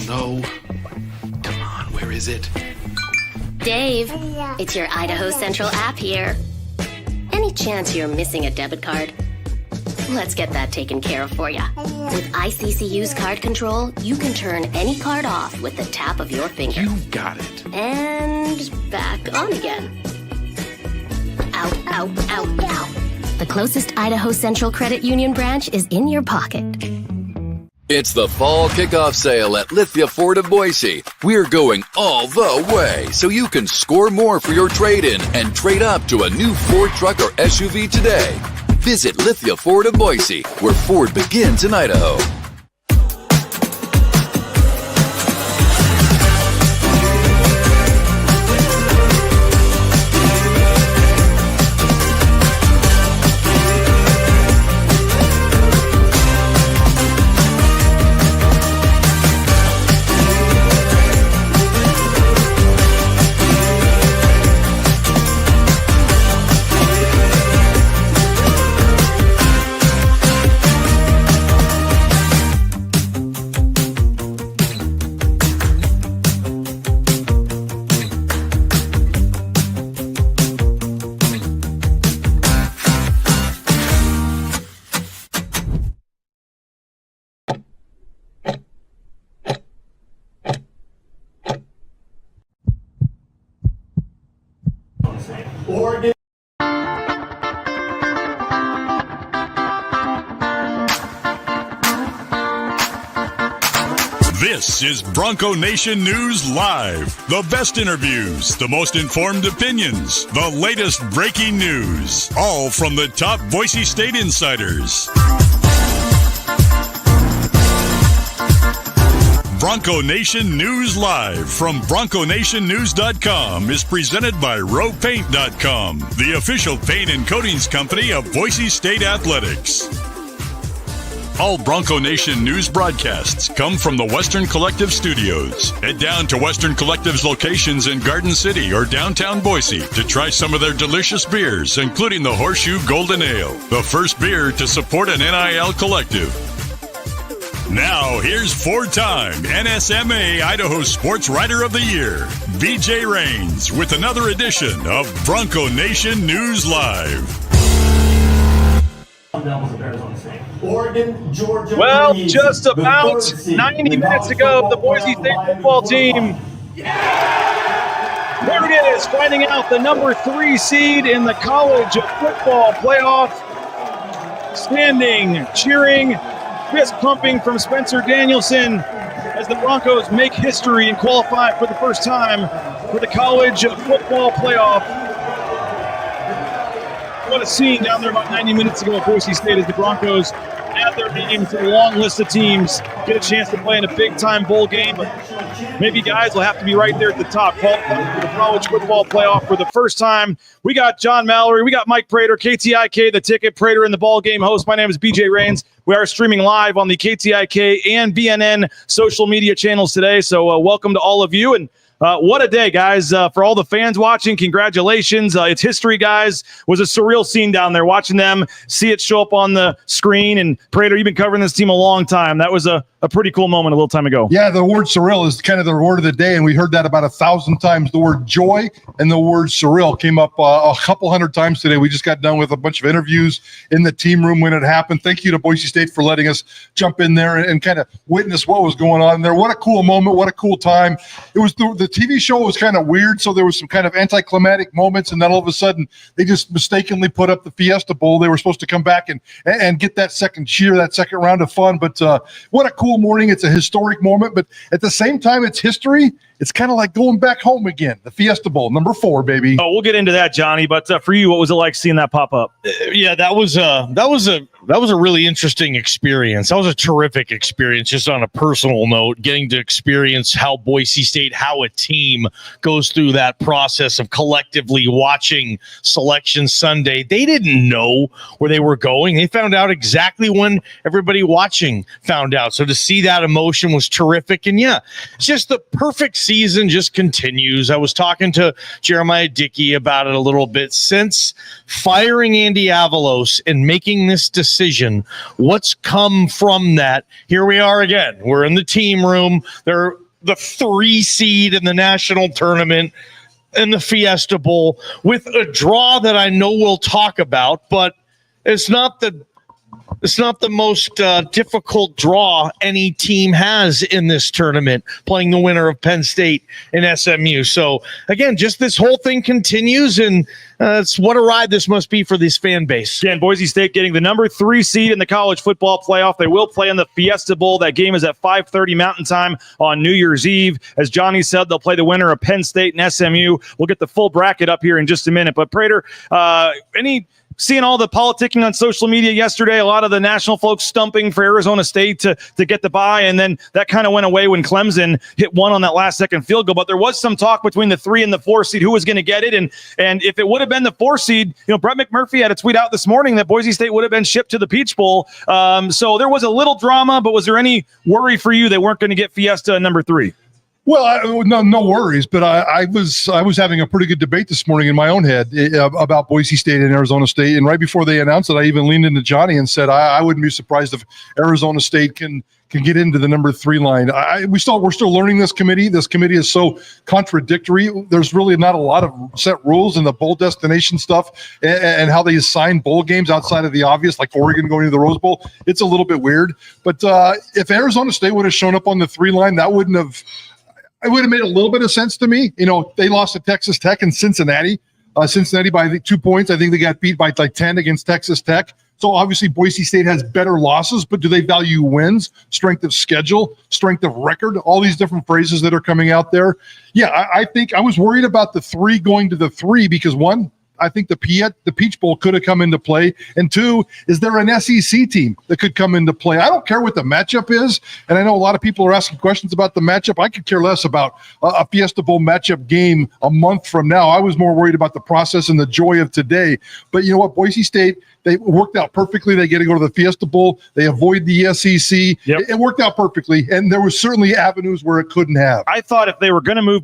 No. Come on, where is it? Dave, it's your Idaho Central app here. Any chance you're missing a debit card? Let's get that taken care of for you. With ICCU's card control, you can turn any card off with the tap of your finger. You got it. And back on again. Out, out, out, out. The closest Idaho Central Credit Union branch is in your pocket. It's the fall kickoff sale at Lithia Ford of Boise. We're going all the way so you can score more for your trade-in and trade up to a new Ford truck or SUV today. Visit Lithia Ford of Boise, where Ford begins in Idaho. Oregon. This is Bronco Nation News Live. The best interviews, the most informed opinions, the latest breaking news, all from the top Boise State insiders. Bronco Nation News Live from BroncoNationNews.com is presented by RowPaint.com, the official paint and coatings company of Boise State Athletics. All Bronco Nation news broadcasts come from the Western Collective Studios. Head down to Western Collective's locations in Garden City or downtown Boise to try some of their delicious beers, including the Horseshoe Golden Ale, the first beer to support an NIL collective. Now, here's four-time NSMA Idaho Sports Writer of the Year, BJ Rains, with another edition of Bronco Nation News Live. Oregon, Georgia. Well, just about 90 minutes ago, the Boise State football team, there it is, finding out the number 3 seed in the college football playoff, standing, cheering, fist pumping from Spencer Danielson as the Broncos make history and qualify for the first time for the college football playoff. What a scene down there about 90 minutes ago at Boise State as the Broncos add their name to the long list of teams, get a chance to play in a big-time bowl game. But maybe guys will have to be right there at the top, qualifying for the college football playoff for the first time. We got John Mallory, we got Mike Prater, KTIK, the ticket, Prater, and the Ballgame host. My name is BJ Rains. We are streaming live on the KTIK and BNN social media channels today, so welcome to all of you. And what a day, guys. For all the fans watching, congratulations. It's history, guys. It was a surreal scene down there, watching them see it show up on the screen. And Prater, you've been covering this team a long time. That was a pretty cool moment a little time ago. Yeah, the word surreal is kind of the word of the day, and we heard that about 1,000 times. The word joy and the word surreal came up a couple hundred times today. We just got done with a bunch of interviews in the team room when it happened. Thank you to Boise State for letting us jump in there and kind of witness what was going on there. What a cool moment. What a cool time. It was the TV show was kind of weird, so there was some kind of anticlimactic moments, and then all of a sudden they just mistakenly put up the Fiesta Bowl. They were supposed to come back and get that second cheer, that second round of fun. But what a cool morning. It's a historic moment, but at the same time, it's history. It's kind of like going back home again. The Fiesta Bowl, number 4, baby. Oh, we'll get into that, Johnny. But for you, what was it like seeing that pop up? Yeah, that was a really interesting experience. That was a terrific experience, just on a personal note, getting to experience how Boise State, how a team goes through that process of collectively watching Selection Sunday. They didn't know where they were going. They found out exactly when everybody watching found out. So to see that emotion was terrific. And yeah, it's just the perfect scene season just continues. I was talking to Jeremiah Dickey about it a little bit. Since firing Andy Avalos and making this decision, what's come from that? Here we are again. We're in the team room. They're the 3 seed in the national tournament in the Fiesta Bowl with a draw that I know we'll talk about, but it's not the most difficult draw any team has in this tournament, playing the winner of Penn State and SMU. So, again, just this whole thing continues, and it's what a ride this must be for this fan base. Again, Boise State getting the number 3 seed in the college football playoff. They will play in the Fiesta Bowl. That game is at 5:30 Mountain Time on New Year's Eve. As Johnny said, they'll play the winner of Penn State and SMU. We'll get the full bracket up here in just a minute. But, Prater, seeing all the politicking on social media yesterday, a lot of the national folks stumping for Arizona State to get the bye, and then that kind of went away when Clemson hit one on that last-second field goal. But there was some talk between the 3 and the 4 seed who was going to get it, and if it would have been the 4 seed, Brett McMurphy had a tweet out this morning that Boise State would have been shipped to the Peach Bowl. So there was a little drama, but was there any worry for you they weren't going to get Fiesta at number 3? Well, no worries, but I was having a pretty good debate this morning in my own head about Boise State and Arizona State, and right before they announced it, I even leaned into Johnny and said I wouldn't be surprised if Arizona State can get into the number 3 line. We're still learning this committee. This committee is so contradictory. There's really not a lot of set rules in the bowl destination stuff and how they assign bowl games outside of the obvious, like Oregon going to the Rose Bowl. It's a little bit weird, but if Arizona State would have shown up on the 3 line, it would have made a little bit of sense to me. They lost to Texas Tech and Cincinnati. Cincinnati by 2 points. I think they got beat by like 10 against Texas Tech. So obviously Boise State has better losses, but do they value wins, strength of schedule, strength of record, all these different phrases that are coming out there? Yeah, I think I was worried about the 3 going to the 3 because, 1, I think the Peach Bowl could have come into play. And 2, is there an SEC team that could come into play? I don't care what the matchup is. And I know a lot of people are asking questions about the matchup. I could care less about a Fiesta Bowl matchup game a month from now. I was more worried about the process and the joy of today. But you know what? Boise State, they worked out perfectly. They get to go to the Fiesta Bowl. They avoid the SEC. Yep. It worked out perfectly. And there was certainly avenues where it couldn't have. I thought if they were going to move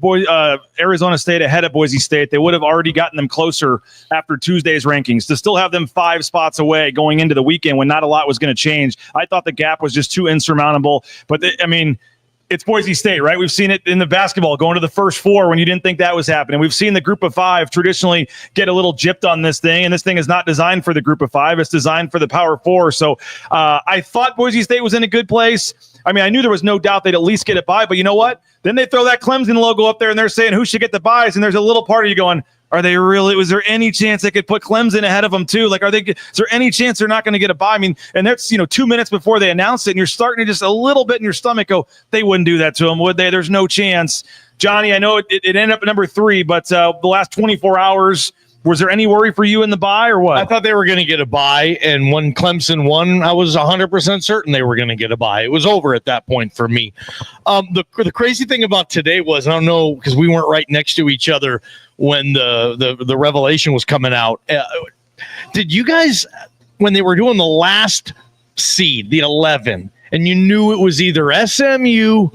Arizona State ahead of Boise State, they would have already gotten them closer after Tuesday's rankings to still have them 5 spots away going into the weekend when not a lot was going to change. I thought the gap was just too insurmountable. But, it's Boise State, right? We've seen it in the basketball going to the first 4 when you didn't think that was happening. We've seen the group of 5 traditionally get a little gypped on this thing, and this thing is not designed for the group of 5. It's designed for the power 4. So I thought Boise State was in a good place. I knew there was no doubt they'd at least get it by, but you know what? Then they throw that Clemson logo up there, and they're saying who should get the buys, and there's a little part of you going, are they really? Was there any chance they could put Clemson ahead of them too? Like, is there any chance they're not going to get a bye? And that's 2 minutes before they announce it, and you're starting to just a little bit in your stomach go, they wouldn't do that to them, would they? There's no chance. Johnny, I know it ended up at number 3, but the last 24 hours, was there any worry for you in the bye or what? I thought they were going to get a bye, and when Clemson won, I was 100% certain they were going to get a bye. It was over at that point for me. The crazy thing about today was, I don't know, because we weren't right next to each other when the revelation was coming out. Did you guys, when they were doing the last seed, the 11, and you knew it was either SMU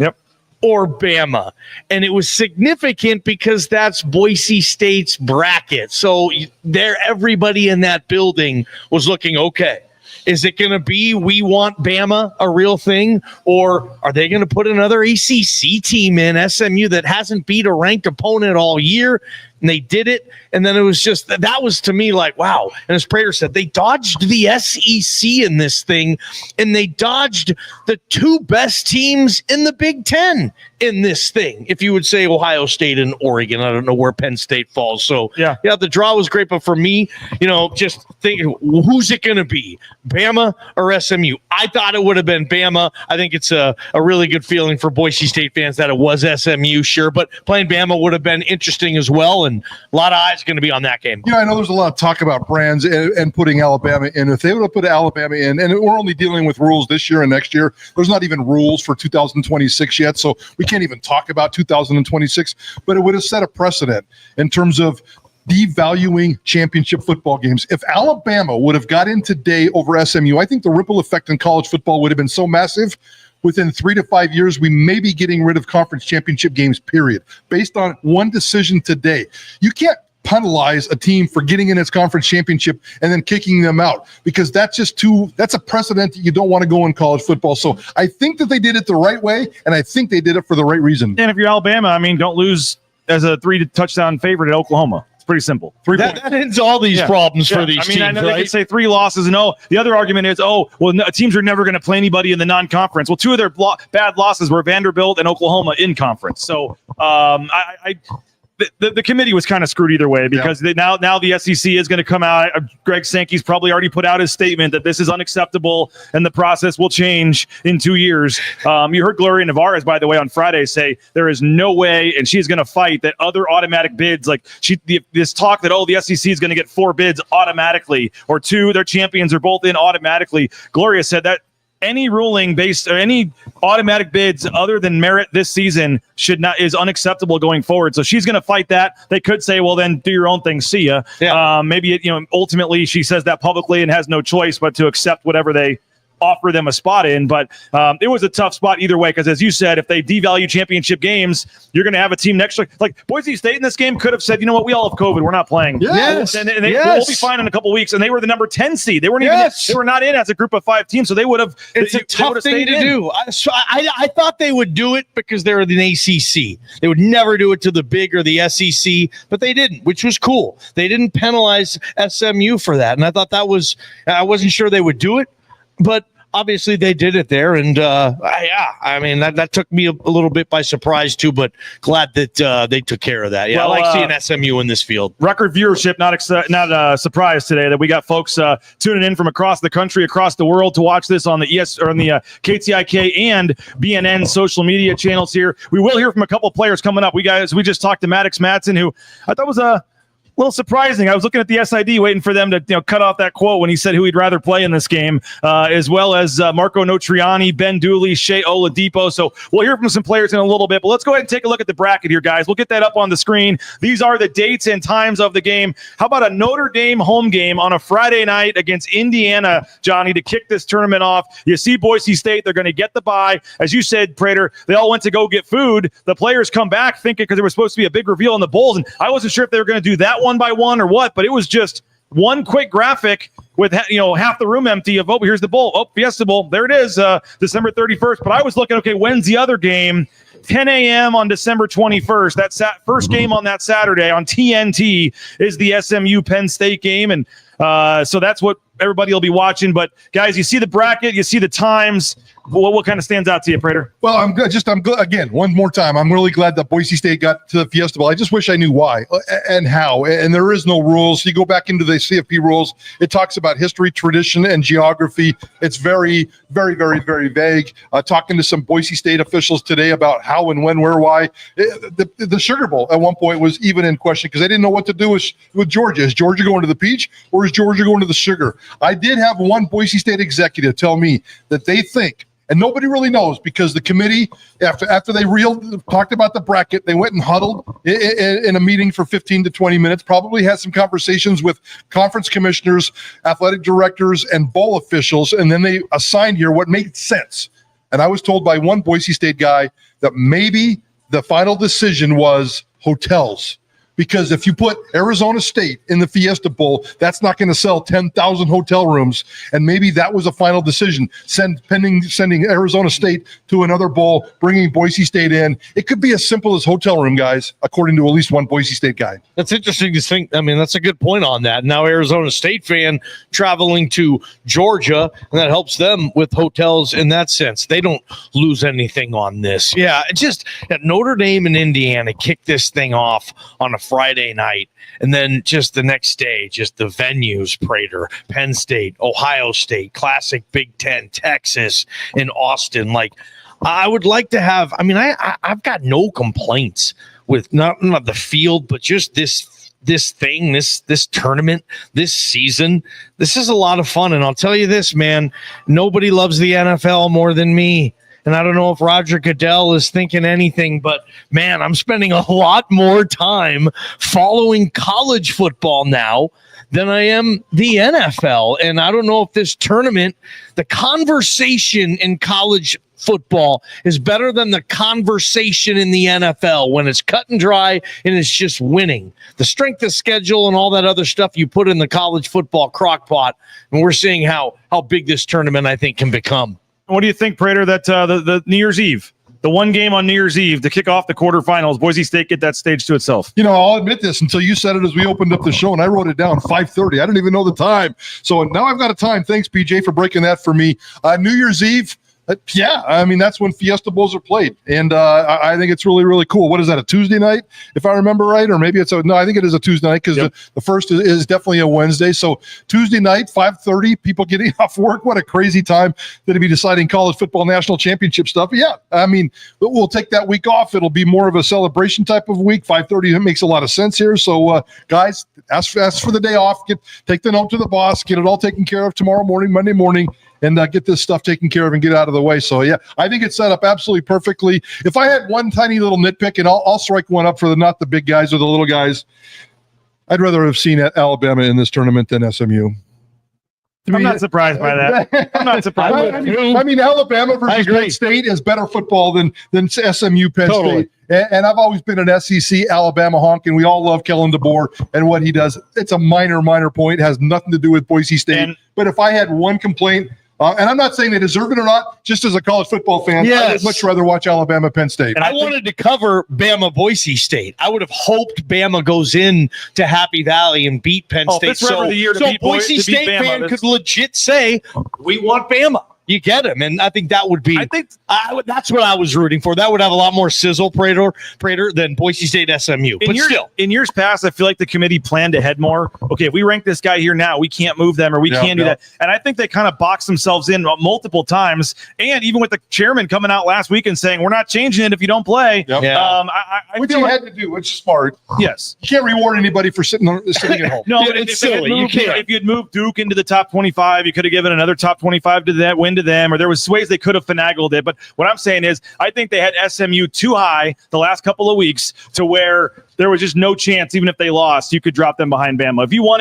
or Bama, and it was significant because that's Boise State's bracket. So everybody in that building was looking, okay, is it going to be we want Bama a real thing, or are they going to put another ACC team in, SMU, that hasn't beat a ranked opponent all year? And they did it. And then it was just, that was to me like, wow. And as Prater said, they dodged the SEC in this thing, and they dodged the 2 best teams in the Big Ten in this thing. If you would say Ohio State and Oregon, I don't know where Penn State falls. So yeah, the draw was great. But for me, just thinking, who's it going to be, Bama or SMU? I thought it would have been Bama. I think it's a really good feeling for Boise State fans that it was SMU, sure. But playing Bama would have been interesting as well. And a lot of eyes going to be on that game. I know there's a lot of talk about brands and putting Alabama in. If they would have put Alabama in, and we're only dealing with rules this year and next year, there's not even rules for 2026 yet, so we can't even talk about 2026, but it would have set a precedent in terms of devaluing championship football games. If Alabama would have got in today over SMU, I think the ripple effect in college football would have been so massive. within 3 to 5 years, we may be getting rid of conference championship games, period, based on one decision today. You can't penalize a team for getting in its conference championship and then kicking them out, because that's a precedent that you don't want to go in college football. So I think that they did it the right way, and I think they did it for the right reason. And if you're Alabama, I mean, don't lose as a 3-touchdown favorite at Oklahoma. It's pretty simple. 3 points. That ends all these problems for these teams. I know right? they could say 3 losses. No, the other argument is, teams are never going to play anybody in the non-conference. Well, 2 of their bad losses were Vanderbilt and Oklahoma in conference. So the committee was kind of screwed either way, because now the SEC is going to come out. Greg Sankey's probably already put out his statement that this is unacceptable and the process will change in 2 years. You heard Gloria Nevarez, by the way, on Friday say there is no way, and she's going to fight that other automatic bids, like this talk that, the SEC is going to get 4 bids automatically, or 2, their champions are both in automatically. Gloria said that any ruling based or any automatic bids other than merit this season is unacceptable going forward. So she's going to fight that. They could say, well, then do your own thing. See ya. Yeah. Maybe ultimately she says that publicly and has no choice but to accept whatever they offer them a spot in. But it was a tough spot either way, because as you said, if they devalue championship games, you're going to have a team next year. Like Boise State in this game could have said, you know what, we all have COVID, we're not playing. Yes. And we'll be fine in a couple of weeks. And they were the number 10 seed. They weren't even they were not in as a group of 5 teams. So they would have. It's a tough thing to do. I thought they would do it because they're the ACC. They would never do it to the Big or the SEC, but they didn't, which was cool. They didn't penalize SMU for that. And I thought I wasn't sure they would do it, but obviously they did it there, and that took me a little bit by surprise too, but glad that they took care of that. Yeah, well, I like seeing SMU in this field. Record viewership, not a surprise today that we got folks tuning in from across the country, across the world to watch this on the KTIK and BNN social media channels here. We will hear from a couple players coming up. We just talked to Maddox Madsen, who I thought was a little surprising. I was looking at the SID waiting for them to cut off that quote when he said who he'd rather play in this game, as well as Marco Notriani, Ben Dooley, Shea Oladipo. So we'll hear from some players in a little bit, but let's go ahead and take a look at the bracket here, guys. We'll get that up on the screen. These are the dates and times of the game. How about a Notre Dame home game on a Friday night against Indiana, Johnny, to kick this tournament off? You see Boise State, they're going to get the bye. As you said, Prater, they all went to go get food. The players come back thinking, because there was supposed to be a big reveal in the bowls, and I wasn't sure if they were going to do that one by one or what, but it was just one quick graphic with half the room empty of, here's the bowl. Fiesta Bowl. There it is, December 31st. But I was looking, okay, when's the other game? 10 a.m. on December 21st. That first game on that Saturday on TNT is the SMU Penn State game. And so that's what everybody will be watching. But guys, you see the bracket, you see the times. What kind of stands out to you, Prater? Well, I'm glad. Again, one more time, I'm really glad that Boise State got to the Fiesta Bowl. I just wish I knew why and how. And there is no rules. You go back into the CFP rules. It talks about history, tradition, and geography. It's very, very, very, very vague. Talking to some Boise State officials today about how and when, where, why. The Sugar Bowl at one point was even in question because they didn't know what to do with Georgia. Is Georgia going to the Peach or is Georgia going to the Sugar? I did have one Boise State executive tell me that they think, and nobody really knows because the committee, after they talked about the bracket, they went and huddled in a meeting for 15 to 20 minutes, probably had some conversations with conference commissioners, athletic directors, and bowl officials, and then they assigned here what made sense. And I was told by one Boise State guy that maybe the final decision was hotels. Because if you put Arizona State in the Fiesta Bowl, that's not going to sell 10,000 hotel rooms. And maybe that was a final decision, sending Arizona State to another bowl, bringing Boise State in. It could be as simple as hotel room, guys, according to at least one Boise State guy. That's interesting to think. I mean, that's a good point on that. Now Arizona State fan traveling to Georgia, and that helps them with hotels in that sense. They don't lose anything on this. Yeah, just Notre Dame and Indiana kick this thing off on a Friday night, and then just the next day, just the venues, Prater, Penn State, Ohio State, classic Big Ten, Texas, and Austin. Like, I would like to have, I've got no complaints with not the field, but just this thing, this tournament, this season. This is a lot of fun, and I'll tell you this, man, nobody loves the NFL more than me. And I don't know if Roger Goodell is thinking anything, but man, I'm spending a lot more time following college football now than I am the NFL. And I don't know if this tournament, the conversation in college football is better than the conversation in the NFL when it's cut and dry and it's just winning. The strength of schedule and all that other stuff you put in the college football crock pot, and we're seeing how big this tournament, I think, can become. What do you think, Prater, that the New Year's Eve, the one game on New Year's Eve to kick off the quarterfinals, Boise State get that stage to itself? I'll admit this until you said it as we opened up the show, and I wrote it down, 5:30. I didn't even know the time. So now I've got a time. Thanks, BJ, for breaking that for me. New Year's Eve. That's when Fiesta Bowls are played. And I think it's really, really cool. What is that, a Tuesday night, if I remember right? Or maybe I think it is a Tuesday night because the first is definitely a Wednesday. So Tuesday night, 5:30, people getting off work. What a crazy time to be deciding college football national championship stuff. But we'll take that week off. It'll be more of a celebration type of week. 5:30 makes a lot of sense here. So, guys, ask for the day off. Take the note to the boss. Get it all taken care of tomorrow morning, Monday morning. And get this stuff taken care of and get out of the way. So, I think it's set up absolutely perfectly. If I had one tiny little nitpick, and I'll strike one up for not the big guys or the little guys, I'd rather have seen Alabama in this tournament than SMU. I'm not surprised by that. I'm not surprised. Alabama versus Penn State is better football than SMU Penn State. And I've always been an SEC Alabama honk, and we all love Kellen DeBoer and what he does. It's a minor point. It has nothing to do with Boise State. But if I had one complaint, and I'm not saying they deserve it or not, just as a college football fan, I would much rather watch Alabama Penn State. And I wanted to cover Bama Boise State. I would have hoped Bama goes in to Happy Valley and beat Penn State. So Boise State fan could legit say, we want Bama. You get him, and I think that would be. That's what I was rooting for. That would have a lot more sizzle, Prater, than Boise State SMU. In years past, I feel like the committee planned ahead more. Okay, if we rank this guy here now, we can't move them, or we can't do that. And I think they kind of boxed themselves in multiple times. And even with the chairman coming out last week and saying we're not changing it if you don't play. Which you had to do, which is smart. Yes, you can't reward anybody for sitting at home. No, it's silly. If you had moved Duke into the top 25, you could have given another top 25 to that win to them, or there was ways they could have finagled it. But what I'm saying is, I think they had SMU too high the last couple of weeks to where there was just no chance, even if they lost, you could drop them behind Bama. If you would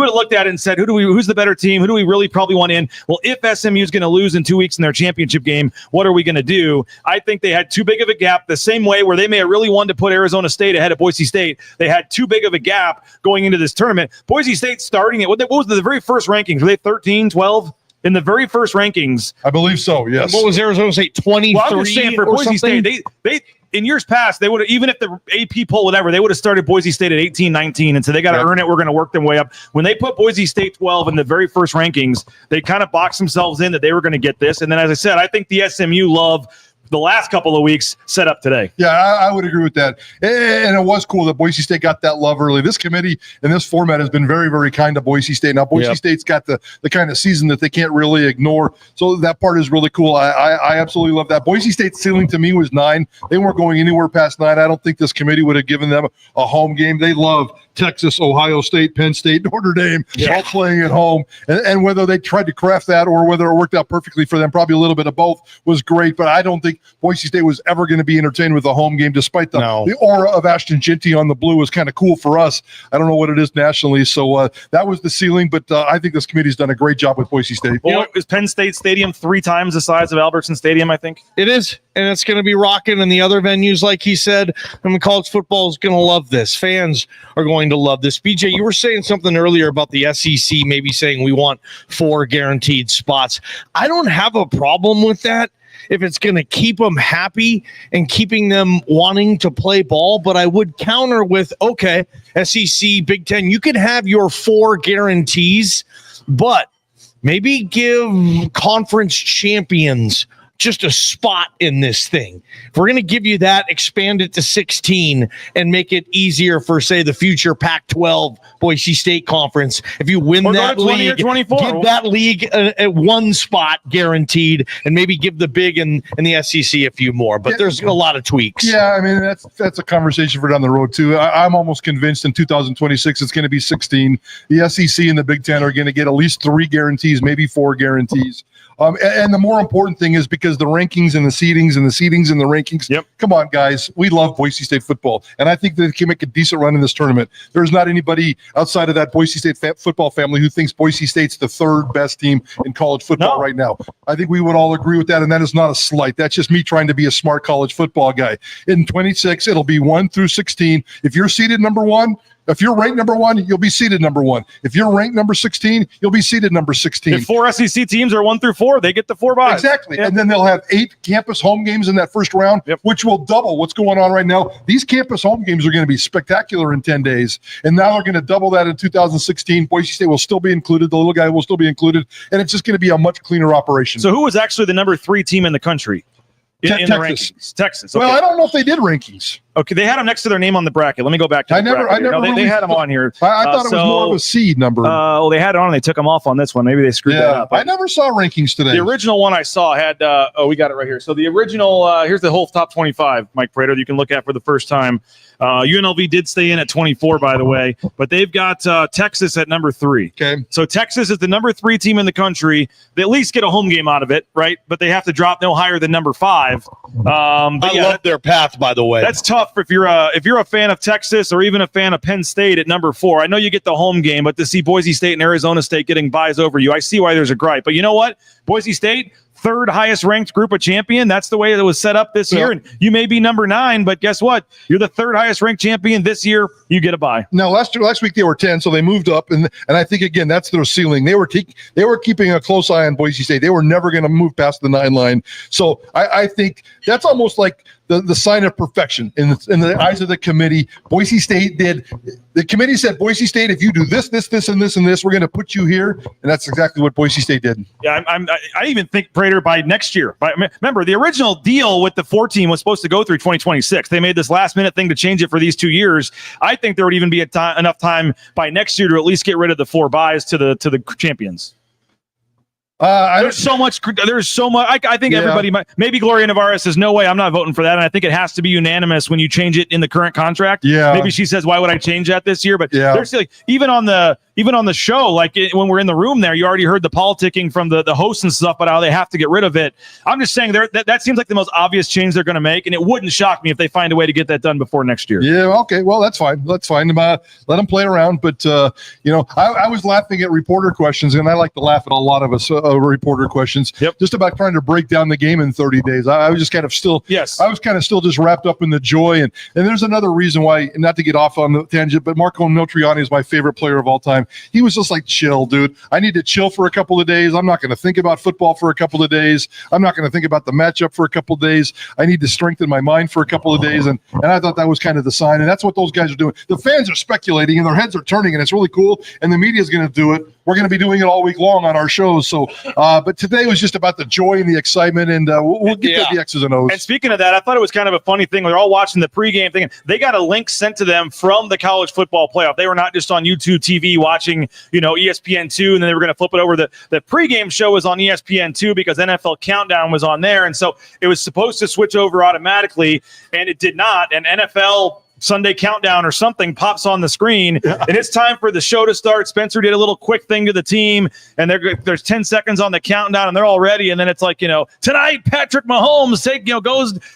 have looked at it and said, who's the better team? Who do we really probably want in? Well, if SMU is going to lose in 2 weeks in their championship game, what are we going to do? I think they had too big of a gap, the same way where they may have really wanted to put Arizona State ahead of Boise State. They had too big of a gap going into this tournament. Boise State starting it. What was the very first rankings? Were they 13, 12? In the very first rankings, I believe so. Yes. What was Arizona State, 23? Well, I'm just saying for Boise State, they in years past, they would have, even if the AP poll, whatever, they would have started Boise State at 18, 19, and so they got to earn it. We're going to work them way up. When they put Boise State 12 in the very first rankings, they kind of boxed themselves in that they were going to get this. And then, as I said, I think the SMU love the last couple of weeks set up today. Yeah, I would agree with that. And it was cool that Boise State got that love early. This committee and this format has been very, very kind to Boise State. Now, Boise State's got the kind of season that they can't really ignore. So that part is really cool. I absolutely love that. Boise State's ceiling to me was 9. They weren't going anywhere past 9. I don't think this committee would have given them a home game. They love Texas, Ohio State, Penn State, Notre Dame, all playing at home. And whether they tried to craft that or whether it worked out perfectly for them, probably a little bit of both was great. But I don't think Boise State was ever going to be entertained with a home game, despite the aura of Ashton Ginty on the blue was kind of cool for us. I don't know what it is nationally. So that was the ceiling. But I think this committee's done a great job with Boise State. Well, is Penn State Stadium 3 times the size of Albertson Stadium, I think? It is. And it's going to be rocking in the other venues, like he said. I mean, college football is going to love this. Fans are going to love this. BJ, you were saying something earlier about the SEC maybe saying we want 4 guaranteed spots. I don't have a problem with that if it's going to keep them happy and keeping them wanting to play ball. But I would counter with, okay, SEC, Big Ten, you could have your 4 guarantees, but maybe give conference champions just a spot in this thing. If we're going to give you that, expand it to 16 and make it easier for, say, the future Pac-12 Boise State Conference. If you win that league, give that league a 1 spot guaranteed, and maybe give the Big and the SEC a few more. But there's a lot of tweaks. Yeah, I mean, that's a conversation for down the road, too. I'm almost convinced in 2026 it's going to be 16. The SEC and the Big Ten are going to get at least 3 guarantees, maybe 4 guarantees. And the more important thing is because the rankings and the seedings and the seedings and the rankings. Yep. Come on, guys. We love Boise State football. And I think that they can make a decent run in this tournament. There's not anybody outside of that Boise State football family who thinks Boise State's the third best team in college football right now. I think we would all agree with that. And that is not a slight. That's just me trying to be a smart college football guy. In 26, it'll be 1 through 16. If you're seeded number 1, if you're ranked number 1, you'll be seeded number 1. If you're ranked number 16, you'll be seeded number 16. If 4 SEC teams are 1 through 4, they get the 4 buys. Exactly. And then they'll have 8 campus home games in that first round, which will double what's going on right now. These campus home games are going to be spectacular in 10 days. And now they're going to double that in 2016. Boise State will still be included. The little guy will still be included. And it's just going to be a much cleaner operation. So who was actually the number 3 team in the country? In the rankings? Texas. Okay. Well, I don't know if they did rankings. Okay, they had them next to their name on the bracket. Let me go back to the bracket. They had them on here. I thought it was more of a seed number. Well, they had it on. They took them off on this one. Maybe they screwed that up. I never saw rankings today. The original one I saw had, we got it right here. So the original, here's the whole top 25, Mike Prater, you can look at for the first time. UNLV did stay in at 24, by the way, but they've got Texas at number 3. Okay. So Texas is the number 3 team in the country. They at least get a home game out of it, right? But they have to drop no higher than number 5. I love their path, by the way. That's tough if you're a fan of Texas or even a fan of Penn State at number 4. I know you get the home game, but to see Boise State and Arizona State getting buys over you, I see why there's a gripe. But you know what? Boise State, 3rd highest ranked group of champion. That's the way it was set up this year. And you may be number 9, but guess what? You're the 3rd highest ranked champion this year. You get a bye. Now, last week they were 10, so they moved up, and I think again that's their ceiling. They were keeping a close eye on Boise State. They were never going to move past the 9 line. So I think that's almost like the sign of perfection in the eyes of the committee. Boise State did. The committee said, Boise State, if you do this, and this, we're going to put you here, and that's exactly what Boise State did. Yeah, I even think Prater by next year. Remember, the original deal with the 4 team was supposed to go through 2026. They made this last minute thing to change it for these 2 years. I think there would even be enough time by next year to at least get rid of the 4 buys to the champions. There's so much. I think everybody might. Maybe Gloria Navarro says, no way, I'm not voting for that. And I think it has to be unanimous when you change it in the current contract. Yeah. Maybe she says, why would I change that this year? But there's like, even on the show, like when we're in the room there, you already heard the politicking from the hosts and stuff about how they have to get rid of it. I'm just saying that seems like the most obvious change they're going to make. And it wouldn't shock me if they find a way to get that done before next year. Yeah. Okay. Well, that's fine. Let them play around. But, I was laughing at reporter questions, and I like to laugh at a lot of us reporter questions. Yep. Just about trying to break down the game in 30 days. I was just kind of still. Yes. I was kind of still just wrapped up in the joy. And there's another reason why, not to get off on the tangent, but Marco Notriani is my favorite player of all time. He was just like, chill, dude. I need to chill for a couple of days. I'm not going to think about football for a couple of days. I'm not going to think about the matchup for a couple of days. I need to strengthen my mind for a couple of days. And I thought that was kind of the sign. And that's what those guys are doing. The fans are speculating and their heads are turning, and it's really cool. And the media is going to do it. We're going to be doing it all week long on our shows. So, but today was just about the joy and the excitement, and we'll get to the X's and O's. And speaking of that, I thought it was kind of a funny thing. They're all watching the pregame thing. They got a link sent to them from the college football playoff. They were not just on YouTube TV watching, ESPN2, and then they were going to flip it over. The pregame show was on ESPN2 because NFL Countdown was on there, and so it was supposed to switch over automatically, and it did not. And NFL Sunday Countdown or something pops on the screen, and it's time for the show to start. Spencer did a little quick thing to the team, and there's 10 seconds on the countdown, and they're all ready. And then it's like, tonight Patrick Mahomes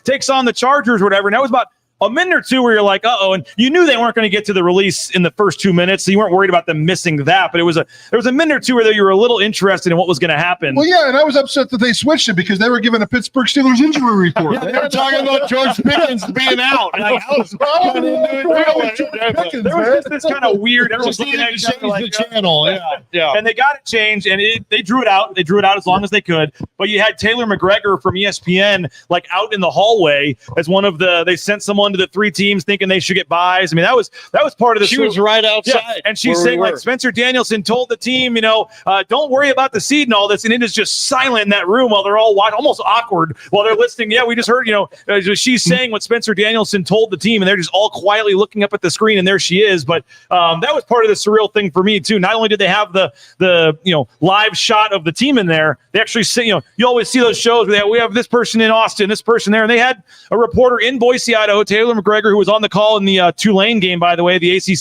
takes on the Chargers or whatever. And that was about a minute or two where you're like, uh-oh, and you knew they weren't going to get to the release in the first 2 minutes, so you weren't worried about them missing that. But there was a minute or two where you were a little interested in what was going to happen. Well, yeah, and I was upset that they switched it because they were given a Pittsburgh Steelers injury report. Yeah, they were talking about George Pickens being out. Like, I was there was just this kind of weird. Everyone's looking at each other like, the channel. Yeah. And they got it changed, and they drew it out. They drew it out as long as they could. But you had Taylor McGregor from ESPN like out in the hallway as one of they sent someone to the 3 teams thinking they should get buys. I mean, that was part of the. She was right outside, and she's saying like Spencer Danielson told the team, don't worry about the seed and all this, and it is just silent in that room while they're all watching, almost awkward while they're listening. Yeah, we just heard, she's saying what Spencer Danielson told the team, and they're just all quietly looking up at the screen, and there she is. But that was part of the surreal thing for me too. Not only did they have the live shot of the team in there, they actually say, you always see those shows where we have this person in Austin, this person there, and they had a reporter in Boise, Idaho, Taylor McGregor, who was on the call in the Tulane game, by the way, the AC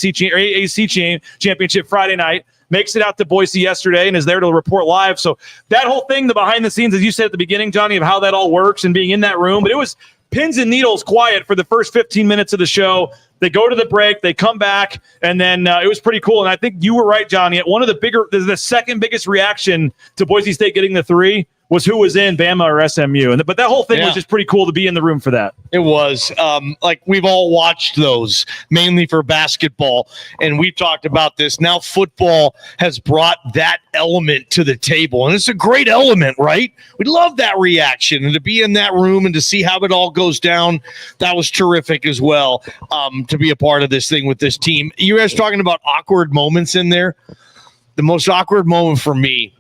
championship Friday night. makes it out to Boise yesterday and is there to report live. So that whole thing, the behind the scenes, as you said at the beginning, Johnny, of how that all works and being in that room, but it was pins and needles quiet for the first 15 minutes of the show. They go to the break, they come back, and then it was pretty cool. And I think you were right, Johnny. One of the second biggest reaction to Boise State getting the 3 was who was in Bama or SMU. But that whole thing was just pretty cool to be in the room for that. It was. Like, we've all watched those, mainly for basketball, and we've talked about this. Now football has brought that element to the table, and it's a great element, right? We love that reaction, and to be in that room and to see how it all goes down, that was terrific as well, to be a part of this thing with this team. You guys talking about awkward moments in there? The most awkward moment for me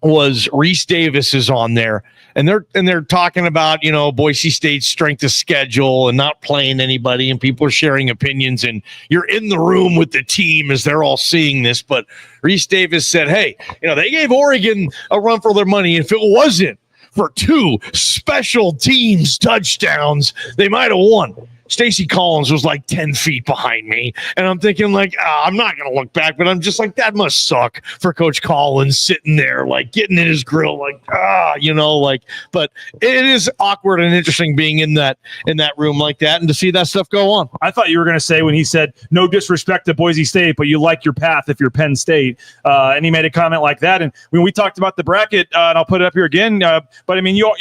was Reese Davis is on there, and they're talking about, you know, Boise State's strength of schedule and not playing anybody, and people are sharing opinions, and you're in the room with the team as they're all seeing this. But Reese Davis said, hey, you know, they gave Oregon a run for their money. If it wasn't for 2 special teams touchdowns, they might have won. Stacey Collins was like 10 feet behind me, and I'm thinking, like, I'm not going to look back, but I'm just like, that must suck for Coach Collins sitting there, like, getting in his grill, like, you know, like, but it is awkward and interesting being in that room like that and to see that stuff go on. I thought you were going to say when he said, no disrespect to Boise State, but you like your path if you're Penn State, and he made a comment like that. And when we talked about the bracket, and I'll put it up here again, but I mean, you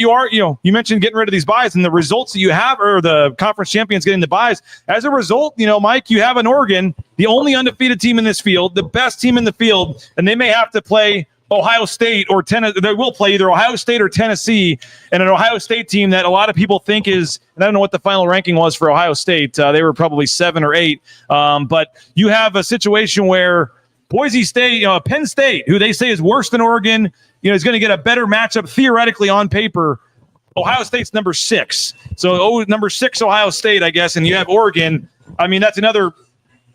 mentioned getting rid of these buys, and the results that you have, or the conference champions getting the buys. As a result, you know, Mike, you have an Oregon, the only undefeated team in this field, the best team in the field, and they may have to play Ohio State or Tennessee. They will play either Ohio State or Tennessee, and an Ohio State team that a lot of people think is, and I don't know what the final ranking was for Ohio State. They were probably 7 or 8. But you have a situation where Boise State, Penn State, who they say is worse than Oregon, is going to get a better matchup theoretically on paper. Ohio State's number 6. So number 6 Ohio State, I guess, and you have Oregon. I mean, that's another,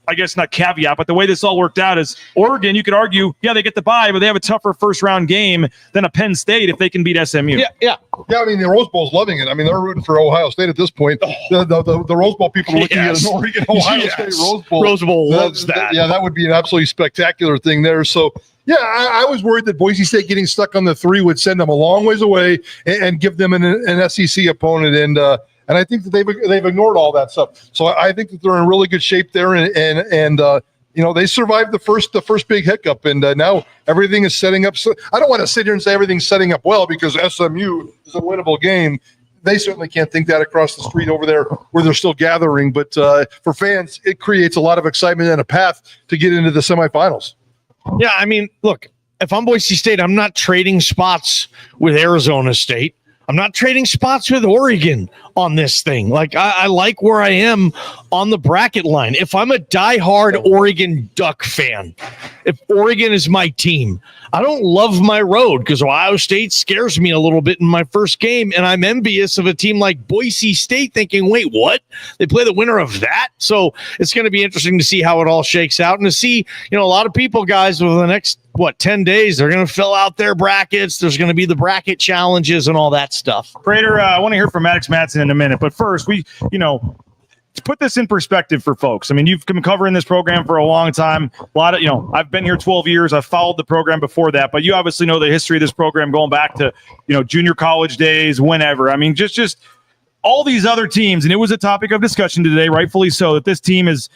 I guess, not caveat, but the way this all worked out is Oregon, you could argue, yeah, they get the bye, but they have a tougher first-round game than a Penn State if they can beat SMU. Yeah, I mean, the Rose Bowl's loving it. I mean, they're rooting for Ohio State at this point. The Rose Bowl people are looking at an Oregon-Ohio State Rose Bowl. Rose Bowl loves that. Yeah, that would be an absolutely spectacular thing there. So, yeah, I was worried that Boise State getting stuck on the 3 would send them a long ways away and give them an SEC opponent. And I think that they've ignored all that stuff. So I think that they're in really good shape there. And they survived the first big hiccup. And now everything is setting up. So I don't want to sit here and say everything's setting up well because SMU is a winnable game. They certainly can't think that across the street over there where they're still gathering. But for fans, it creates a lot of excitement and a path to get into the semifinals. Yeah, I mean, look, if I'm Boise State, I'm not trading spots with Arizona State. I'm not trading spots with Oregon on this thing. Like, I like where I am on the bracket line. If I'm a diehard Oregon Duck fan, if Oregon is my team, I don't love my road because Ohio State scares me a little bit in my first game, and I'm envious of a team like Boise State thinking, wait, what? They play the winner of that? So it's going to be interesting to see how it all shakes out and to see, a lot of people, guys, over the next 10 days, they're going to fill out their brackets. There's going to be the bracket challenges and all that stuff. Prater, I want to hear from Maddox Madsen in a minute, but first, to put this in perspective for folks. I mean, you've been covering this program for a long time. A lot of, I've been here 12 years. I've followed the program before that, but you obviously know the history of this program going back to, junior college days, whenever. I mean, just all these other teams, and it was a topic of discussion today, rightfully so, that this team is,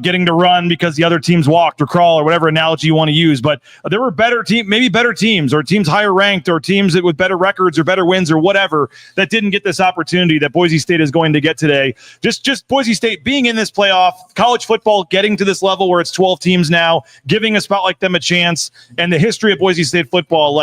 getting to run because the other teams walked or crawl or whatever analogy you want to use. But there were maybe better teams or teams higher ranked or teams with better records or better wins or whatever that didn't get this opportunity that Boise State is going to get today. Just Boise State being in this playoff, college football getting to this level where it's 12 teams now, giving a spot like them a chance, and the history of Boise State football,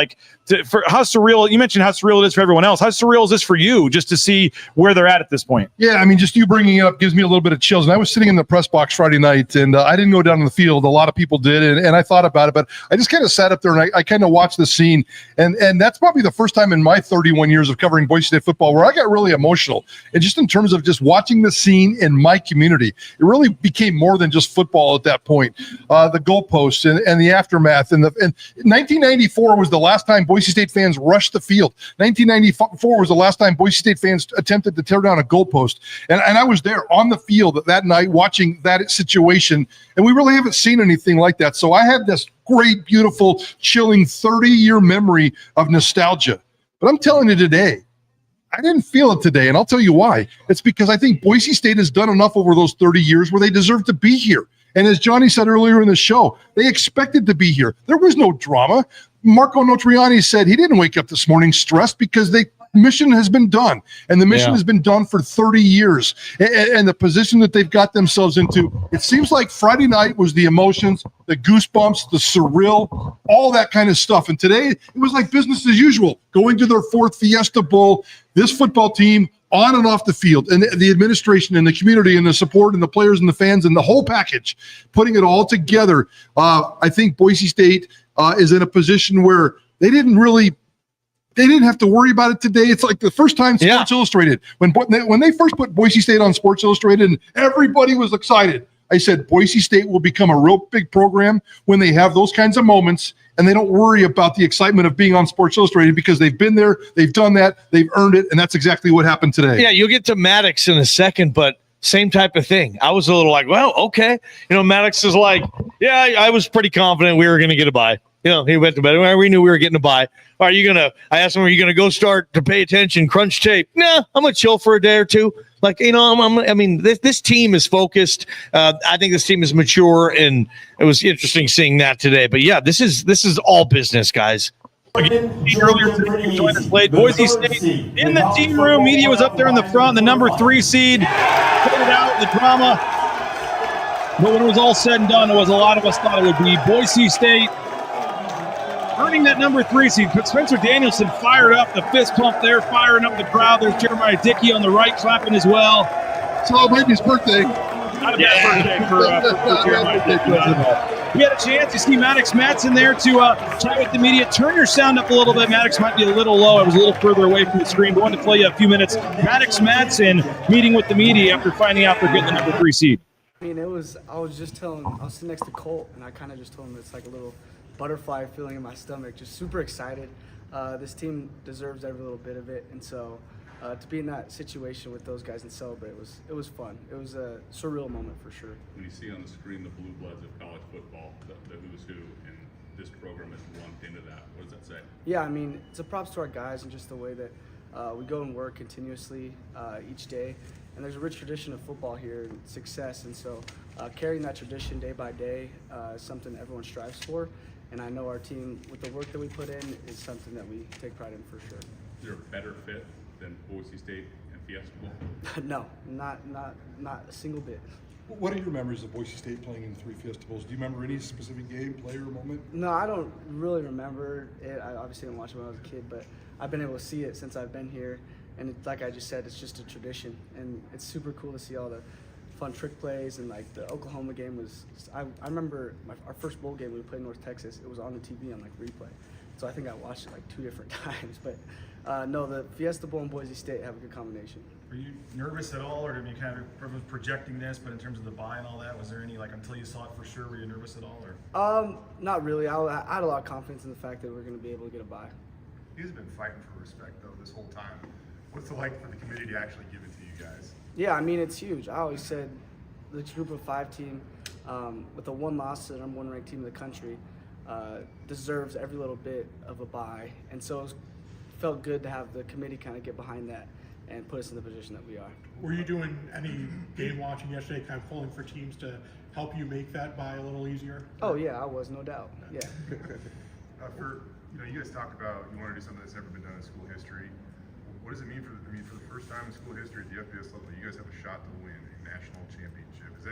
for how surreal, you mentioned how surreal it is for everyone else. How surreal is this for you just to see where they're at this point? Yeah, I mean, just you bringing it up gives me a little bit of chills. And I was sitting in the press box Friday night, and I didn't go down to the field. A lot of people did, and I thought about it, but I just kind of sat up there and I kind of watched the scene. And that's probably the first time in my 31 years of covering Boise State football where I got really emotional. And just in terms of just watching the scene in my community, it really became more than just football at that point. The goalposts and the aftermath. And 1994 was the last time Boise Boise State fans rushed the field. 1994 was the last time Boise State fans attempted to tear down a goalpost. And I was there on the field that night watching that situation, and we really haven't seen anything like that. So I have this great, beautiful, chilling 30-year memory of nostalgia. But I'm telling you today, I didn't feel it today, and I'll tell you why. It's because I think Boise State has done enough over those 30 years where they deserve to be here. And as Johnny said earlier in the show, they expected to be here. There was no drama. Marco Notriani said he didn't wake up this morning stressed because the mission has been done, and the mission has been done for 30 years. And the position that they've got themselves into, it seems like Friday night was the emotions, the goosebumps, the surreal, all that kind of stuff. And today it was like business as usual, going to their 4th Fiesta Bowl. This football team on and off the field, and the administration and the community and the support and the players and the fans and the whole package, putting it all together. I think Boise State is in a position where they didn't have to worry about it today. It's like the first time Sports Illustrated, when they first put Boise State on Sports Illustrated and everybody was excited. I said, Boise State will become a real big program when they have those kinds of moments and they don't worry about the excitement of being on Sports Illustrated because they've been there, they've done that, they've earned it, and that's exactly what happened today. Yeah, you'll get to Maddox in a second, but same type of thing. I was a little like, well, okay. Maddox is like, yeah, I was pretty confident we were going to get a bye. He went to bed. We knew we were getting a bye. I asked him, are you going to go start to pay attention, crunch tape? Nah, I'm going to chill for a day or two. This team is focused. I think this team is mature, and it was interesting seeing that today. But yeah, this is all business, guys. Earlier today, joined us late. Boise State in the team room. Media was up there in the front. The number 3 seed put it out, the drama. But when it was all said and done, it was a lot of us thought it would be Boise State earning that number 3 seed. But Spencer Danielson fired up, the fist pump there, firing up the crowd. There's Jeremiah Dickey on the right clapping as well. Celebrating his birthday. Not a bad birthday for Jeremiah Dickey. We had a chance to see Maddox Matson there to chat with the media. Turn your sound up a little bit. Maddox might be a little low. I was a little further away from the screen. But wanted to play you a few minutes. Maddox Matson meeting with the media after finding out they're getting the number 3 seed. I was sitting next to Colt, and I kind of just told him it's like a little butterfly feeling in my stomach, just super excited. This team deserves every little bit of it, and so to be in that situation with those guys and celebrate, it was fun. It was a surreal moment for sure. When you see on the screen the blue bloods of college football, the who's who, and this program has lumped into that, what does that say? Yeah, it's a props to our guys and just the way that we go and work continuously each day. And there's a rich tradition of football here and success, and so carrying that tradition day by day is something everyone strives for. And I know our team, with the work that we put in, is something that we take pride in for sure. Is there a better fit than Boise State and Fiesta Bowl? No, not a single bit. What are your memories of Boise State playing in 3 Fiesta Bowls? Do you remember any specific game, player, moment? No, I don't really remember it. I obviously didn't watch it when I was a kid, but I've been able to see it since I've been here. And like I just said, it's just a tradition. And it's super cool to see all the fun trick plays, and like the Oklahoma game was, I remember our first bowl game we played in North Texas, it was on the TV on like replay. So I think I watched it like 2 different times. But no, the Fiesta Bowl and Boise State have a good combination. Were you nervous at all, or I mean, kind of projecting this, but in terms of the buy and all that, was there any, like, until you saw it for sure, were you nervous at all? Or? Not really. I had a lot of confidence in the fact that we're going to be able to get a buy. You guys have been fighting for respect, though, this whole time. What's it like for the committee to actually give it to you guys? Yeah, it's huge. I always said this group of 5 team, with a 1 loss to the number 1 ranked team in the country, deserves every little bit of a buy. And so it felt good to have the committee kind of get behind that and put us in the position that we are. Were you doing any game watching yesterday, kind of pulling for teams to help you make that buy a little easier? Oh yeah, I was, no doubt. Yeah. You guys talked about you want to do something that's never been done in school history. What does it mean for the first time in school history at the FBS level, you guys have a shot to win a national championship? Is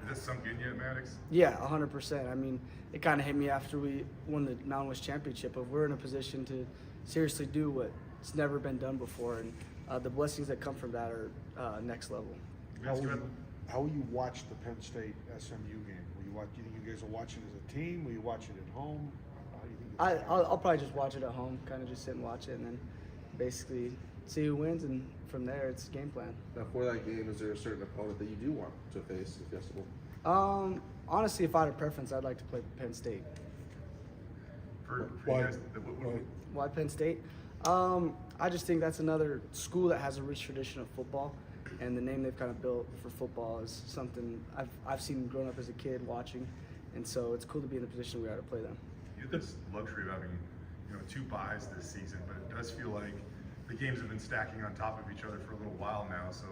that sunk in yet, Maddox? Yeah, 100%. It kind of hit me after we won the Mountain West Championship, but we're in a position to seriously do what's never been done before, and the blessings that come from that are next level. How will you watch the Penn State SMU game? Do you think you guys will watch it as a team? Will you watch it at home? How do you think I'll probably just watch it at home, kind of just sit and watch it, and then basically see who wins, and from there it's game plan. Now, for that game, is there a certain opponent that you do want to face at Fiesta Bowl? Honestly, if I had a preference, I'd like to play Penn State. for Why? you guys? Why Penn State? I just think that's another school that has a rich tradition of football, and the name they've kind of built for football is something I've seen growing up as a kid watching, and so it's cool to be in the position we are to play them. You have this luxury of having, 2 byes this season, but it does feel like the games have been stacking on top of each other for a little while now. So,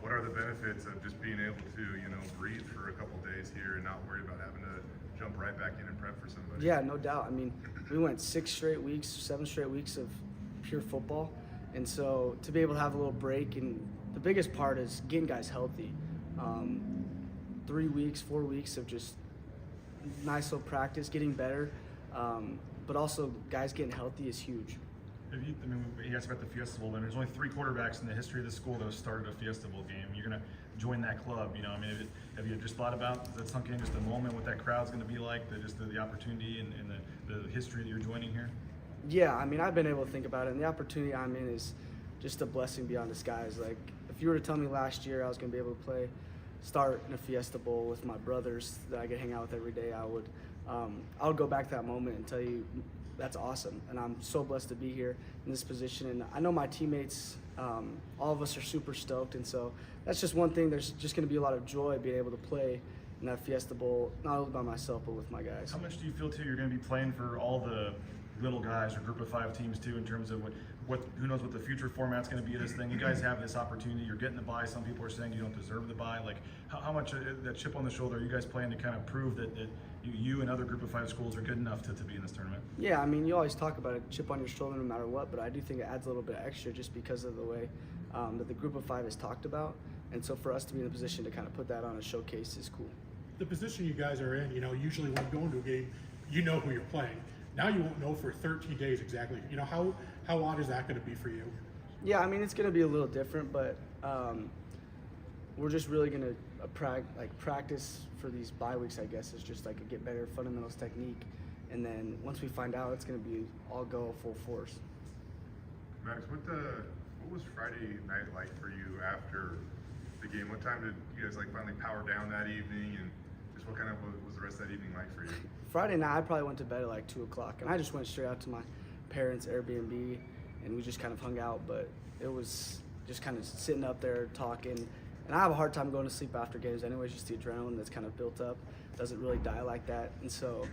what are the benefits of just being able to, breathe for a couple days here and not worry about having to jump right back in and prep for somebody? Yeah, no doubt. I mean, we went 7 straight weeks of pure football, and so to be able to have a little break, and the biggest part is getting guys healthy. 3 weeks, 4 weeks of just nice little practice, getting better, but also guys getting healthy is huge. You asked about the Fiesta Bowl, and there's only 3 quarterbacks in the history of the school that have started a Fiesta Bowl game. You're going to join that club, have you just thought about that sunk in just a moment what that crowd's going to be like, the opportunity and the history that you're joining here? Yeah, I mean, I've been able to think about it, and the opportunity I'm in is just a blessing beyond disguise. Like, if you were to tell me last year I was going to be able to start in a Fiesta Bowl with my brothers that I could hang out with every day, I would go back to that moment and tell you that's awesome. And I'm so blessed to be here in this position. And I know my teammates, all of us are super stoked. And so that's just one thing. There's just going to be a lot of joy being able to play in that Fiesta Bowl, not only by myself, but with my guys. How much do you feel, too, you're going to be playing for all the little guys or group of 5 teams, too, in terms of who knows what the future format's going to be of this thing? You guys have this opportunity. You're getting the bye. Some people are saying you don't deserve the bye. Like, how much that chip on the shoulder are you guys playing to kind of prove that you and other group of 5 schools are good enough to be in this tournament? Yeah, I mean, you always talk about a chip on your shoulder no matter what, but I do think it adds a little bit extra just because of the way that the group of 5 is talked about. And so for us to be in a position to kind of put that on a showcase is cool. The position you guys are in, usually when you go into a game, you know who you're playing. Now you won't know for 13 days exactly. How odd is that going to be for you? Yeah, I mean, it's going to be a little different, but we're just really going to practice for these bye weeks, I guess, is just like a get better fundamentals technique. And then once we find out, it's going to be all go full force. Max, what was Friday night like for you after the game? What time did you guys finally power down that evening, and just what was the rest of that evening like for you? Friday night, I probably went to bed at 2 o'clock, and I just went straight out to my parents' Airbnb, and we just kind of hung out. But it was just kind of sitting up there talking, and I have a hard time going to sleep after games anyways. Just the adrenaline that's kind of built up doesn't really die like that, and so.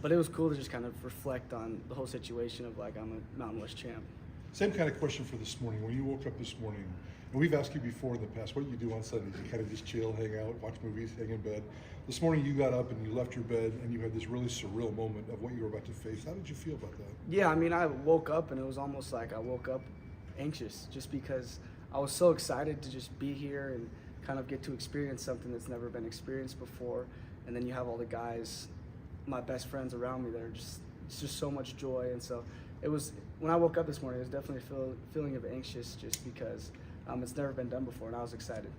But it was cool to just kind of reflect on the whole situation of I'm a Mountain West champ. Same kind of question for this morning. When you woke up this morning, and we've asked you before in the past, what you do on Sundays? You kind of just chill, hang out, watch movies, hang in bed. This morning you got up and you left your bed and you had this really surreal moment of what you were about to face. How did you feel about that? Yeah, I mean, I woke up and it was almost like I woke up anxious just because I was so excited to just be here and kind of get to experience something that's never been experienced before. And then you have all the guys, my best friends around me that are it's just so much joy. And so it was, when I woke up this morning, it was definitely a feeling of anxious just because it's never been done before, and I was excited.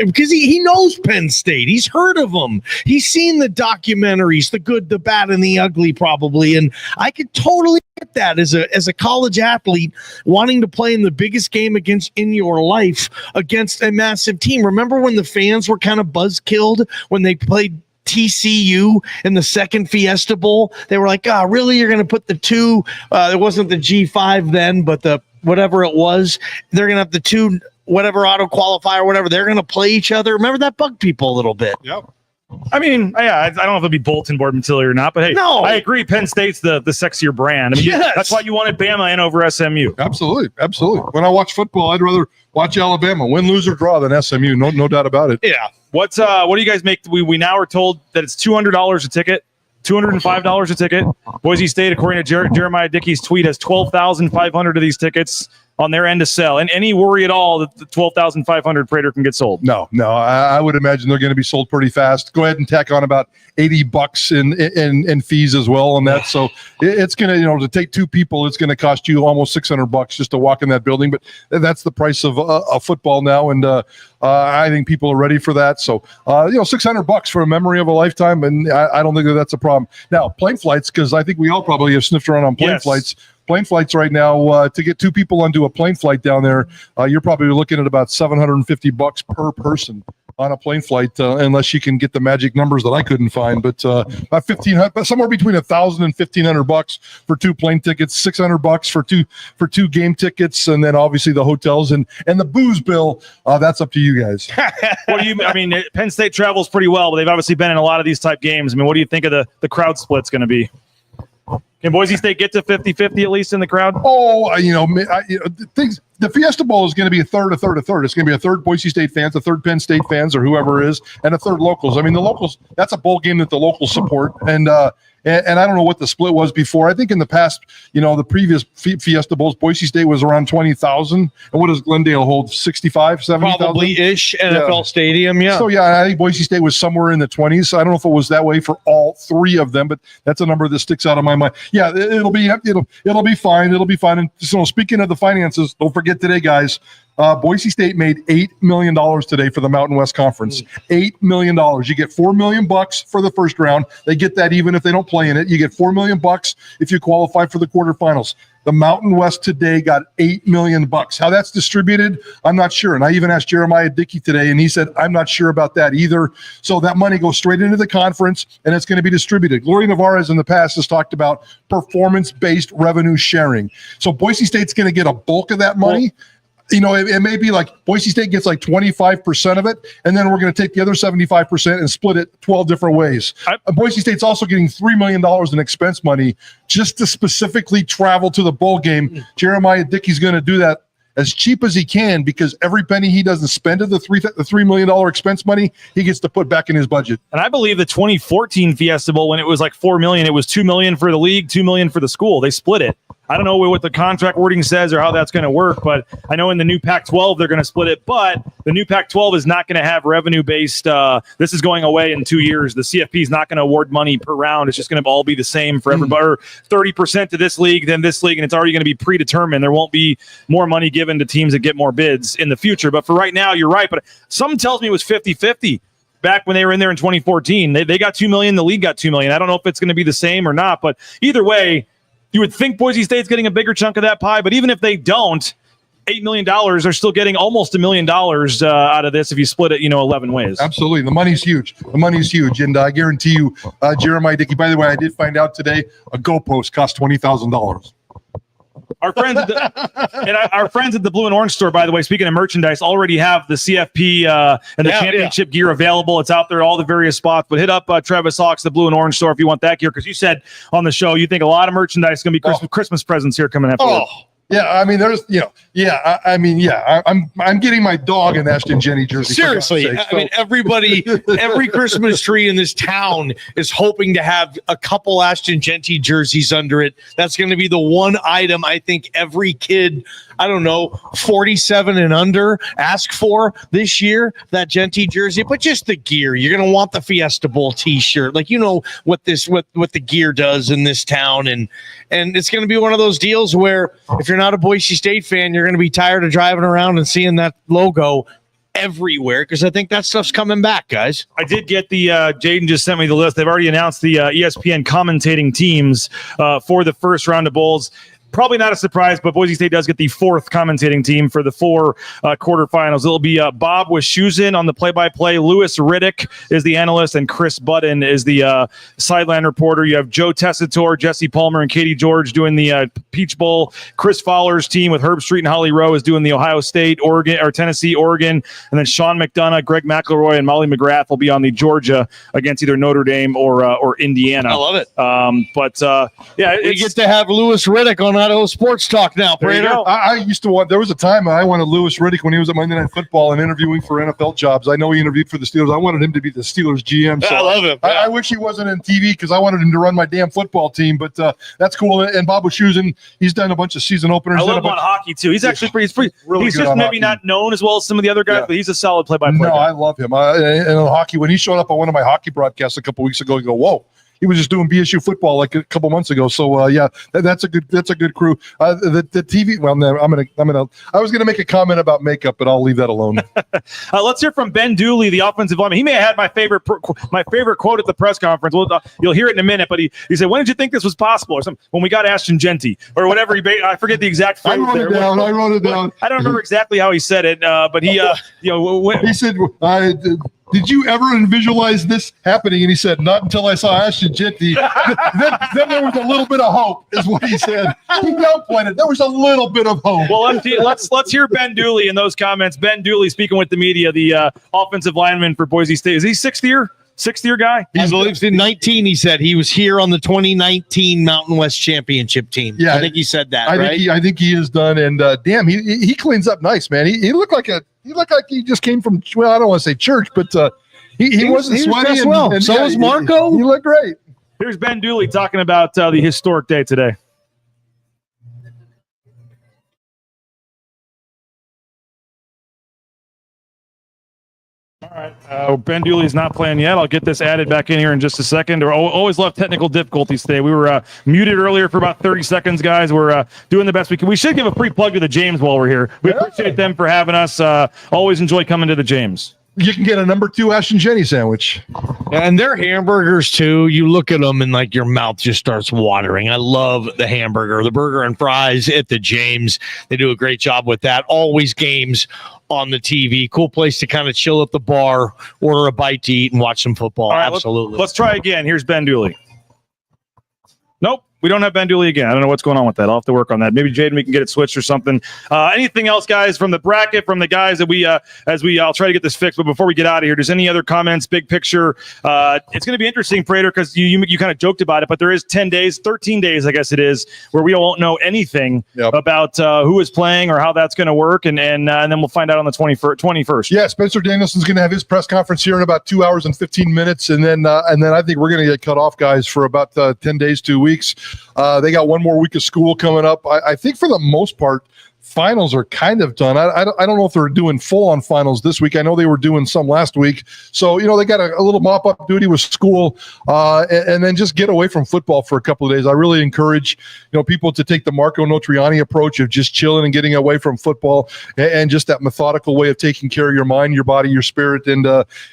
Because he knows Penn State. He's heard of them. He's seen the documentaries, the good, the bad, and the ugly, probably. And I could totally get that as a college athlete wanting to play in the biggest game in your life against a massive team. Remember when the fans were kind of buzzkilled when they played TCU in the second Fiesta Bowl? They were like, really? You're going to put the 2? It wasn't the G5 then, but the whatever it was. They're going to have the 2 whatever auto qualifier, whatever, they're going to play each other. Remember that bugged people a little bit. Yep. I mean, yeah, I don't know if it'll be bulletin board material or not, but hey, no, I agree. Penn State's the sexier brand. I mean, that's why you wanted Bama in over SMU. Absolutely. When I watch football, I'd rather watch Alabama win, lose, or draw than SMU. No doubt about it. Yeah. What do you guys make? We now are told that it's $200 a ticket, $205 a ticket. Boise State, according to Jeremiah Dickey's tweet, has 12,500 of these tickets on their end to sell. And any worry at all that the 12,500 Prater can get sold? No. I would imagine they're going to be sold pretty fast. Go ahead and tack on about $80 in fees as well on that. So it's going to, to take two people, it's going to cost you almost $600 just to walk in that building. But that's the price of football now. And I think people are ready for that. So, $600 for a memory of a lifetime. And I don't think that's a problem. Now, plane flights, because I think we all probably have sniffed around on plane flights. Plane flights right now, to get two people onto a plane flight down there, you're probably looking at about $750 per person on a plane flight, unless you can get the magic numbers that I couldn't find. But about $1,500, somewhere between $1,000 and $1,500 for two plane tickets, $600 for two game tickets, and then obviously the hotels and the booze bill. That's up to you guys. Penn State travels pretty well, but they've obviously been in a lot of these type games. I mean, what do you think of the crowd split's going to be? Can Boise State get to 50-50 at least in the crowd? The Fiesta Bowl is going to be a third. It's going to be a third Boise State fans, a third Penn State fans, or whoever it is, and a third locals. I mean, the locals, that's a bowl game that the locals support. And I don't know what the split was before. I think in the past, the previous Fiesta Bowls, Boise State was around 20,000. And what does Glendale hold? 65, 70,000? Probably-ish NFL Stadium, yeah. So, I think Boise State was somewhere in the 20s. I don't know if it was that way for all three of them, but that's a number that sticks out of my mind. Yeah, it'll be fine. It'll be fine. And so speaking of the finances, don't forget today, guys, Boise State made $8 million today for the Mountain West Conference. $8 million. You get $4 million for the first round. They get that even if they don't play in it. You get $4 million if you qualify for the quarterfinals. The Mountain West today got $8 million. How that's distributed, I'm not sure. And I even asked Jeremiah Dickey today, and he said, I'm not sure about that either. So that money goes straight into the conference, and it's going to be distributed. Gloria Navarez in the past has talked about performance-based revenue sharing. So Boise State's going to get a bulk of that money. It may be like Boise State gets like 25% of it, and then we're going to take the other 75% and split it 12 different ways. Boise State's also getting $3 million in expense money just to specifically travel to the bowl game. Jeremiah Dickey's going to do that as cheap as he can, because every penny he doesn't spend of the $3 million expense money, he gets to put back in his budget. And I believe the 2014 Fiesta Bowl, when it was like $4 million, it was $2 million for the league, $2 million for the school. They split it. I don't know what the contract wording says or how that's going to work, but I know in the new Pac-12 they're going to split it. But the new Pac-12 is not going to have revenue-based. This is going away in 2 years. The CFP is not going to award money per round. It's just going to all be the same for everybody. 30% to this league than this league, and it's already going to be predetermined. There won't be more money given to teams that get more bids in the future. But for right now, you're right. But something tells me it was 50-50. Back when they were in there in 2014, they got $2 million. The league got $2 million. I don't know if it's going to be the same or not, but either way, you would think Boise State's getting a bigger chunk of that pie. But even if they don't, $8 million, they're still getting almost $1 million out of this if you split it, 11 ways. Absolutely. The money's huge. And I guarantee you, Jeremiah Dickey, by the way, I did find out today, a GoPost costs $20,000. Our friends at the Blue and Orange store, by the way, speaking of merchandise, already have the CFP and the championship gear available. It's out there at all the various spots. But hit up Travis Hawks, the Blue and Orange store, if you want that gear, because you said on the show you think a lot of merchandise is going to be Christmas presents here coming up. Yeah, I mean, there's, I'm getting my dog an Ashton Jenny jersey. Seriously, I mean, every Christmas tree in this town is hoping to have a couple Ashton Jenty jerseys under it. That's going to be the one item I think every kid, 47 and under, ask for this year, that Jenty jersey. But just the gear, you're going to want the Fiesta Bowl T-shirt, what the gear does in this town, and it's going to be one of those deals where if you're not a Boise State fan, you're going to be tired of driving around and seeing that logo everywhere, because I think that stuff's coming back, guys. I did get the Jaden just sent me the list. They've already announced the ESPN commentating teams for the first round of bowls. probably not a surprise, but Boise State does get the 4th commentating team for the 4 quarterfinals. It'll be Bob Wischusen on the play-by-play. Lewis Riddick is the analyst, and Chris Budden is the sideline reporter. You have Joe Tessitore, Jesse Palmer, and Katie George doing the Peach Bowl. Chris Fowler's team with Herb Street and Holly Rowe is doing the Ohio State, Oregon, or Tennessee, Oregon, and then Sean McDonough, Greg McElroy, and Molly McGrath will be on the Georgia against either Notre Dame or Indiana. I love it. We get to have Lewis Riddick on Idaho Sports Talk now, Prater. I used to want. There was a time I wanted Lewis Riddick when he was at Monday Night Football and interviewing for NFL jobs. I know he interviewed for the Steelers. I wanted him to be the Steelers GM. So I love him. I wish he wasn't in TV because I wanted him to run my damn football team. But that's cool. And Bob Wischusen, he's done a bunch of season openers. I love him on hockey too. He's actually pretty. Really he's good just on maybe hockey. not known as well as some of the other guys, but he's a solid play-by-play. No, guy. I love him. And on hockey, when he showed up on one of my hockey broadcasts a couple weeks ago, you go, whoa. He was just doing BSU football like a couple months ago. So that's a good crew. The TV. Well, no, I was gonna make a comment about makeup, but I'll leave that alone. Let's hear from Ben Dooley, the offensive lineman. He may have had my favorite quote at the press conference. You'll hear it in a minute. But he said, "When did you think this was possible?" Or something. When we got Ashton Genty or whatever. I forget the exact phrase. I wrote it down. I don't remember exactly how he said it, but he he said, did you ever visualize this happening? And he said, not until I saw Ashton Genty. then there was a little bit of hope, is what he said. He downplayed it. There was a little bit of hope. Well, let's hear Ben Dooley in those comments. Ben Dooley speaking with the media, the offensive lineman for Boise State. Is he sixth year guy? I believe in 19. He said he was here on the 2019 Mountain West Championship team. Yeah, I think he said that. I think he is done. And damn, he cleans up nice, man. He looked like he just came from. Well, I don't want to say church, but he wasn't sweaty. And so was Marco. He looked great. Here's Ben Dooley talking about the historic day today. All right, Ben Dooley's not playing yet. I'll get this added back in here in just a second. We're always love technical difficulties today. We were muted earlier for about 30 seconds, guys. We're doing the best we can. We should give a free plug to the James while we're here. We appreciate them for having us. Always enjoy coming to the James. You can get a number 2 Ashton Genty sandwich. And their hamburgers, too. You look at them and, like, your mouth just starts watering. I love the hamburger, the burger and fries at the James. They do a great job with that. Always games on the TV. Cool place to kind of chill at the bar, order a bite to eat, and watch some football. All right, absolutely. Let's try again. Here's Ben Dooley. Nope. We don't have Ben Dooley again. I don't know what's going on with that. I'll have to work on that. Maybe Jaden, we can get it switched or something. Anything else, guys, from the bracket, from the guys that I'll try to get this fixed. But before we get out of here, does any other comments, big picture? It's going to be interesting, Prater, because you kind of joked about it, but there is 13 days, I guess it is, where we won't know anything about who is playing or how that's going to work. And then we'll find out on the 21st. Yeah, Spencer Danielson's going to have his press conference here in about 2 hours and 15 minutes. And then I think we're going to get cut off, guys, for about 10 days, 2 weeks. They got one more week of school coming up. I think for the most part, finals are kind of done. I don't know if they're doing full-on finals this week. I know they were doing some last week. So, they got a little mop-up duty with school and then just get away from football for a couple of days. I really encourage, people to take the Marco Notriani approach of just chilling and getting away from football and just that methodical way of taking care of your mind, your body, your spirit, and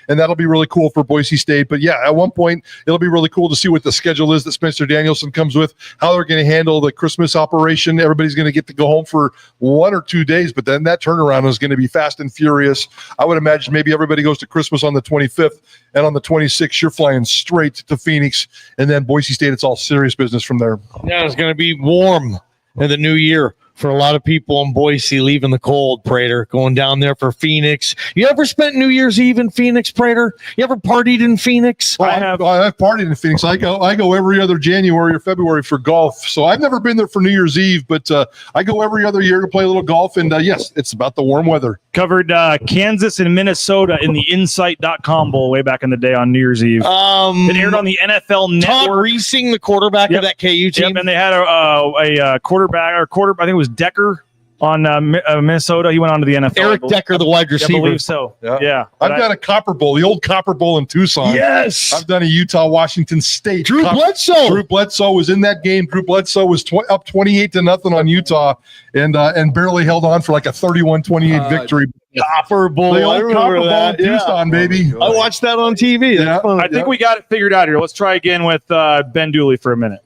that'll be really cool for Boise State. But, yeah, at one point, it'll be really cool to see what the schedule is that Spencer Danielson comes with, how they're going to handle the Christmas operation. Everybody's going to get to go home for 1 or 2 days, but then that turnaround is going to be fast and furious. I would imagine maybe everybody goes to Christmas on the 25th, and on the 26th, you're flying straight to Phoenix, and then Boise State, it's all serious business from there. Yeah, it's going to be warm in the new year for a lot of people in Boise, leaving the cold, Prater, going down there for Phoenix. You ever spent New Year's Eve in Phoenix, Prater? You ever partied in Phoenix? Well, I've partied in Phoenix. I go every other January or February for golf. So I've never been there for New Year's Eve, but I go every other year to play a little golf. And yes, it's about the warm weather. Covered Kansas and Minnesota in the Insight.com Bowl way back in the day on New Year's Eve. It aired on the NFL Network. Todd Reesing, the quarterback of that KU team. Yep, and they had a quarterback, I think it was Decker on Minnesota. He went on to the NFL. Eric Decker, the wide receiver. I believe so. Yeah. I've got a Copper Bowl, the old Copper Bowl in Tucson. Yes. I've done a Utah-Washington State. Drew Bledsoe was in that game. Drew Bledsoe was up 28-0 on Utah and barely held on for like a 31-28 victory. Copper Bowl. The old Copper Bowl in Tucson, baby. I watched that on TV. Yeah. I think we got it figured out here. Let's try again with Ben Dooley for a minute.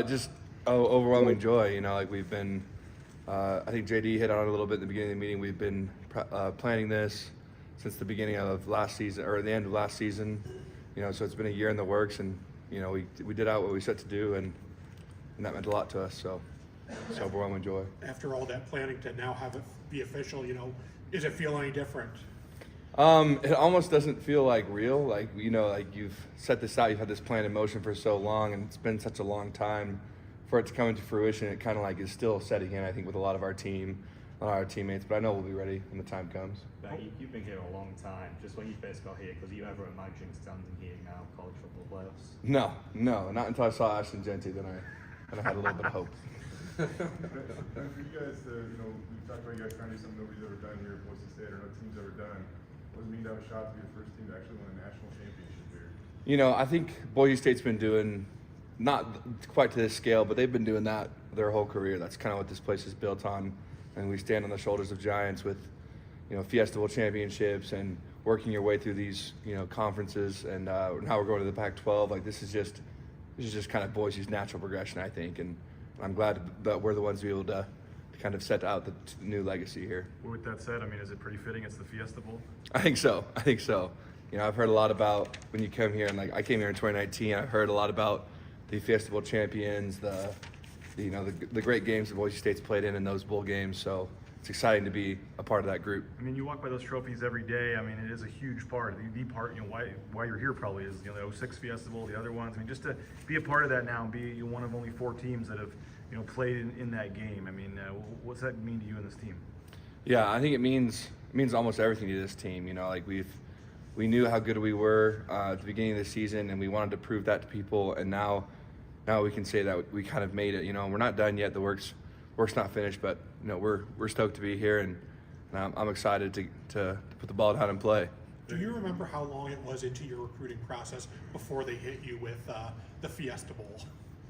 Just Overwhelming joy. Like we've been, I think JD hit on it a little bit in the beginning of the meeting. We've been planning this since the beginning of last season, or the end of last season. So it's been a year in the works, and we did out what we set to do, and that meant a lot to us. So overwhelming joy. After all that planning to now have it be official, does it feel any different? It almost doesn't feel like real. Like you've set this out, you've had this plan in motion for so long, and it's been such a long time for it to come into fruition. It kind of like is still setting in, I think, with a lot of our team, a lot of our teammates. But I know we'll be ready when the time comes. You've been here a long time. Just when you first got here, could you ever imagine standing here now, college football playoffs? No, not until I saw Ashton Genty. Then I had a little bit of hope. And for you guys, we talked about you guys trying to do something nobody's ever done here at Boise State, or no team's ever done. What does it mean to have a shot to be the first team to actually win a national championship here? I think Boise State's been doing, not quite to this scale, but they've been doing that their whole career. That's kind of what this place is built on. And we stand on the shoulders of giants with, Fiesta Bowl championships and working your way through these, conferences. And now we're going to the Pac-12. Like this is just kind of Boise's natural progression, I think. And I'm glad that we're the ones to be able to kind of set out the new legacy here. With that said, is it pretty fitting it's the Fiesta Bowl? I think so. I've heard a lot about when you come here, and like I came here in 2019. I've heard a lot about the Fiesta Bowl champions, the great games that Boise State's played in those bowl games. So it's exciting to be a part of that group. You walk by those trophies every day. It is a huge part. The part, why you're here probably is the 06 Fiesta Bowl, the other ones. Just to be a part of that now and be one of only 4 teams that have played in that game. What's that mean to you and this team? Yeah, I think it means almost everything to this team. We knew how good we were at the beginning of the season, and we wanted to prove that to people. And now we can say that we kind of made it. We're not done yet. The work's not finished, but we're stoked to be here, and I'm excited to put the ball down and play. Do you remember how long it was into your recruiting process before they hit you with the Fiesta Bowl?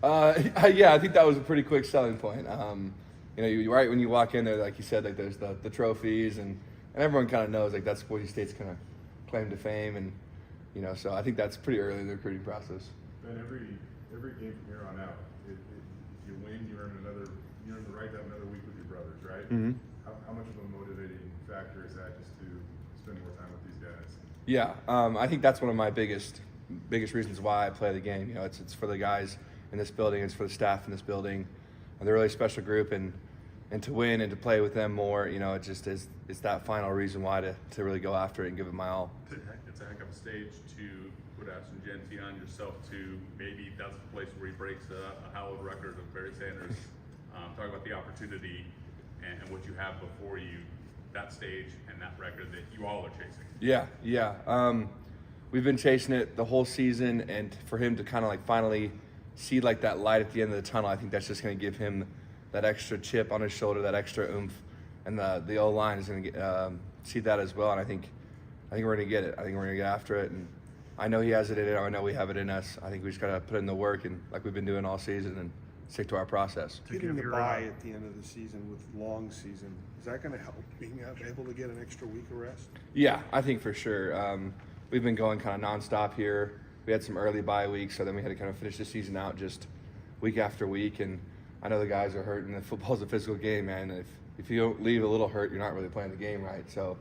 Yeah, I think that was a pretty quick selling point. Right when you walk in there, like you said, like there's the trophies, and everyone kind of knows like that's Boise State's kind of claim to fame, and so I think that's pretty early in the recruiting process. And every game from here on out, if you win, you earn the right to have another week with your brothers, right? Mm-hmm. How much of a motivating factor is that just to spend more time with these guys? Yeah, I think that's one of my biggest reasons why I play the game. It's for the guys in this building, it's for the staff in this building. They're a really special group, and to win and to play with them more, it just is. It's that final reason why to really go after it and give it my all. It's a heck of a stage to put Ashton Genty on, yourself to maybe that's the place where he breaks a hallowed record of Barry Sanders. Talk about the opportunity and what you have before you, that stage and that record that you all are chasing. Yeah. We've been chasing it the whole season, and for him to kind of like finally see like that light at the end of the tunnel, I think that's just going to give him that extra chip on his shoulder, that extra oomph, and the O-line is going to see that as well. And I think we're going to get it. I think we're going to get after it, and I know he has it in him. I know we have it in us. I think we just got to put in the work, and like we've been doing all season, and stick to our process. Getting the bye at the end of the season with long season, is that going to help being able to get an extra week of rest? Yeah, I think for sure. We've been going kind of nonstop here. We had some early bye weeks, so then we had to kind of finish the season out just week after week. And I know the guys are hurting. The football's a physical game, man. If you don't leave a little hurt, you're not really playing the game right. So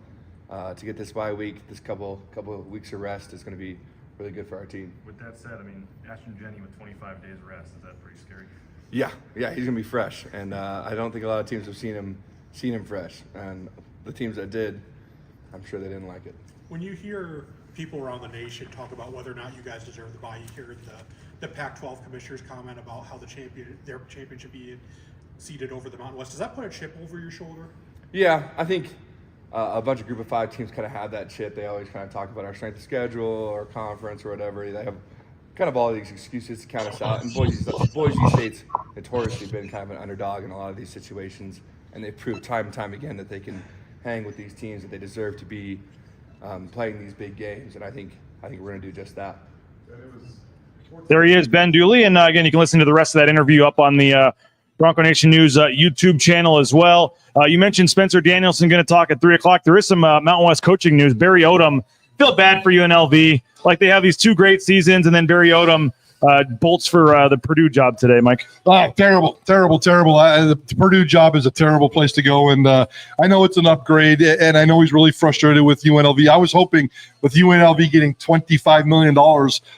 to get this bye week, this couple of weeks of rest is going to be really good for our team. With that said, Ashton Genty with 25 days rest, is that pretty scary? Yeah, he's gonna be fresh, and I don't think a lot of teams have seen him fresh. And the teams that did, I'm sure they didn't like it. When you hear people around the nation talk about whether or not you guys deserve the bye, you hear the Pac-12 commissioners comment about how their championship being seeded over the Mountain West. Does that put a chip over your shoulder? Yeah, I think a bunch of Group of 5 teams kind of have that chip. They always kind of talk about our strength of schedule or conference or whatever. They have kind of all these excuses to count us out. And Boise State's notoriously been kind of an underdog in a lot of these situations, and they've proved time and time again that they can hang with these teams, that they deserve to be playing these big games. And I think we're going to do just that. There he is, Ben Dooley. And again, you can listen to the rest of that interview up on the Bronco Nation News YouTube channel as well. You mentioned Spencer Danielson going to talk at 3 o'clock. There is some Mountain West coaching news. Barry Odom, feel bad for UNLV. Like they have these 2 great seasons, and then Barry Odom bolts for the Purdue job today, Mike? Oh, terrible. The Purdue job is a terrible place to go, and I know it's an upgrade, and I know he's really frustrated with UNLV. I was hoping with UNLV getting $25 million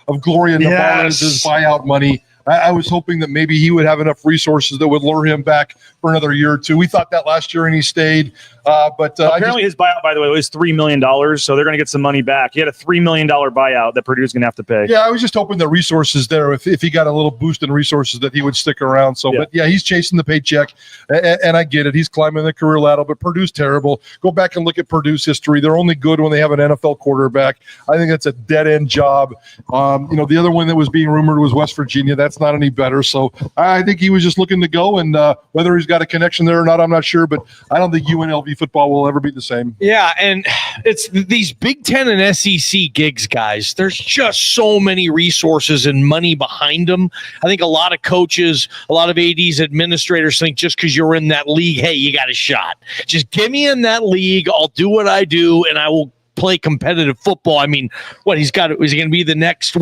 of Gloria Navarez's buyout money, I was hoping that maybe he would have enough resources that would lure him back for another year or two. We thought that last year, and he stayed. But apparently his buyout, by the way, was $3 million, so they're going to get some money back. He had a $3 million buyout that Purdue's going to have to pay. Yeah, I was just hoping the resources there, if he got a little boost in resources, that he would stick around. So, But yeah, he's chasing the paycheck, and I get it. He's climbing the career ladder, but Purdue's terrible. Go back and look at Purdue's history. They're only good when they have an NFL quarterback. I think that's a dead-end job. The other one that was being rumored was West Virginia. That's not any better. So I think he was just looking to go, and whether he's got a connection there or not, I'm not sure, but I don't think UNLV football will ever be the same. Yeah, and it's these Big Ten and SEC gigs, guys. There's just so many resources and money behind them. I think a lot of coaches, a lot of ADs, administrators think just because you're in that league, hey, you got a shot. Just get me in that league. I'll do what I do, and I will play competitive football. I mean, is he going to be the next,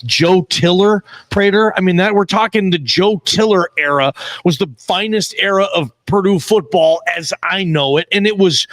Joe Tiller, Prater? I mean, we're talking the Joe Tiller era was the finest era of Purdue football as I know it, and it was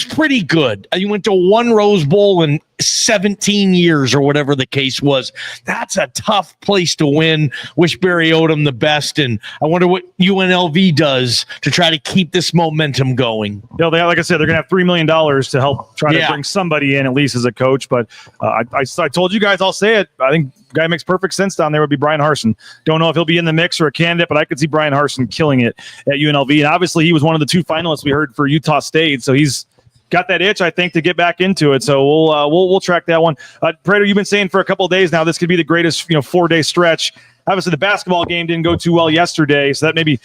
pretty good. You went to one Rose Bowl in 17 years or whatever the case was. That's a tough place to win. Wish Barry Odom the best, and I wonder what UNLV does to try to keep this momentum going. Yeah, like I said, they're going to have $3 million to help try to bring somebody in, at least as a coach. But I told you guys, I'll say it. I think the guy makes perfect sense down there would be Brian Harsin. Don't know if he'll be in the mix or a candidate, but I could see Brian Harsin killing it at UNLV. And obviously, he was one of the 2 finalists we heard for Utah State, so he's got that itch, I think, to get back into it. So we'll track that one. Prater, you've been saying for a couple of days now this could be the greatest 4-day stretch. Obviously, the basketball game didn't go too well yesterday, so that maybe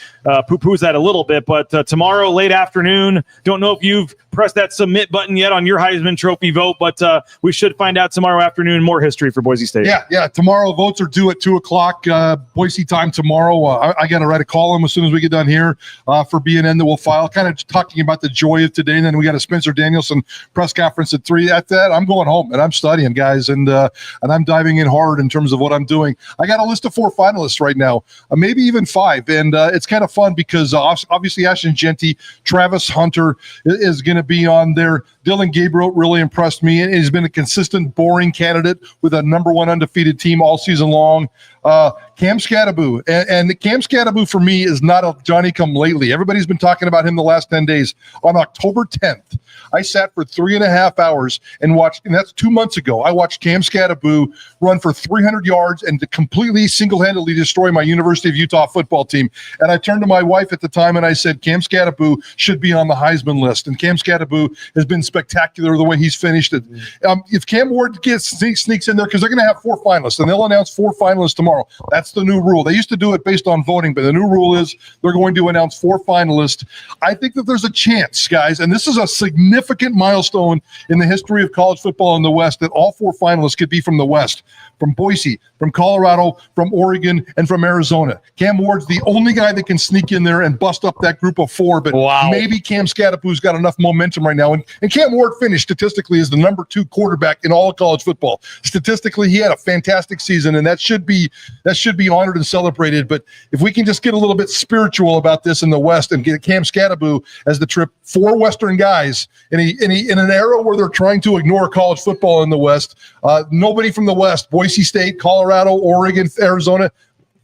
poo-poos that a little bit. But tomorrow, late afternoon, don't know if you've pressed that submit button yet on your Heisman Trophy vote, but we should find out tomorrow afternoon more history for Boise State. Yeah. Tomorrow, votes are due at 2 o'clock Boise time tomorrow. I got to write a column as soon as we get done here for BNN that we'll file, kind of talking about the joy of today. And then we got a Spencer Danielson press conference at 3. At that, I'm going home, and I'm studying, guys, and I'm diving in hard in terms of what I'm doing. I got a list of 4 finalists right now, maybe even 5, and it's kind of fun because obviously Ashton Genty, Travis Hunter is going to be on there. Dylan Gabriel really impressed me, and he's been a consistent, boring candidate with a number 1 undefeated team all season long. Cam Scattaboo, and Cam Scattaboo for me is not a Johnny-come-lately. Everybody's been talking about him the last 10 days. On October 10th, I sat for 3.5 hours and watched, and that's 2 months ago, I watched Cam Scattaboo run for 300 yards and to completely single-handedly destroy my University of Utah football team. And I turned to my wife at the time and I said, Cam Scattaboo should be on the Heisman list. And Cam Scattaboo has been spectacular the way he's finished it. If Cam Ward sneaks in there, because they're going to have 4 finalists, and they'll announce 4 finalists tomorrow. That's the new rule. They used to do it based on voting, but the new rule is they're going to announce 4 finalists. I think that there's a chance, guys, and this is a significant milestone in the history of college football in the West, that all 4 finalists could be from the West, from Boise, from Colorado, from Oregon, and from Arizona. Cam Ward's the only guy that can sneak in there and bust up that group of 4, but maybe Cam Scattaboo's got enough momentum right now. And Cam Ward finished statistically as the number 2 quarterback in all of college football. Statistically, he had a fantastic season, and that should be honored and celebrated. But if we can just get a little bit spiritual about this in the West and get Cam Scattaboo as the trip, 4 Western guys in an era where they're trying to ignore college football in the West, nobody from the West, Boise State, Colorado, Oregon, Arizona,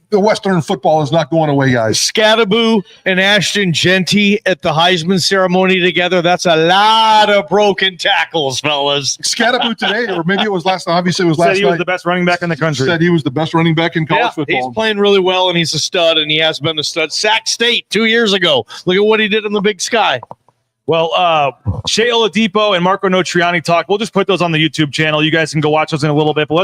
the Western football is not going away, guys. Scattaboo and Ashton Genty at the Heisman ceremony together. That's a lot of broken tackles, fellas. Scattaboo today, or maybe it was last night. Obviously, it was last night. Said he was the best running back in the country. Said he was the best running back in college football. He's playing really well, and he's a stud, and he has been a stud. Sac State 2 years ago. Look at what he did in the Big Sky. Well, Shea Oladipo and Marco Notriani talk. We'll just put those on the YouTube channel. You guys can go watch those in a little bit. But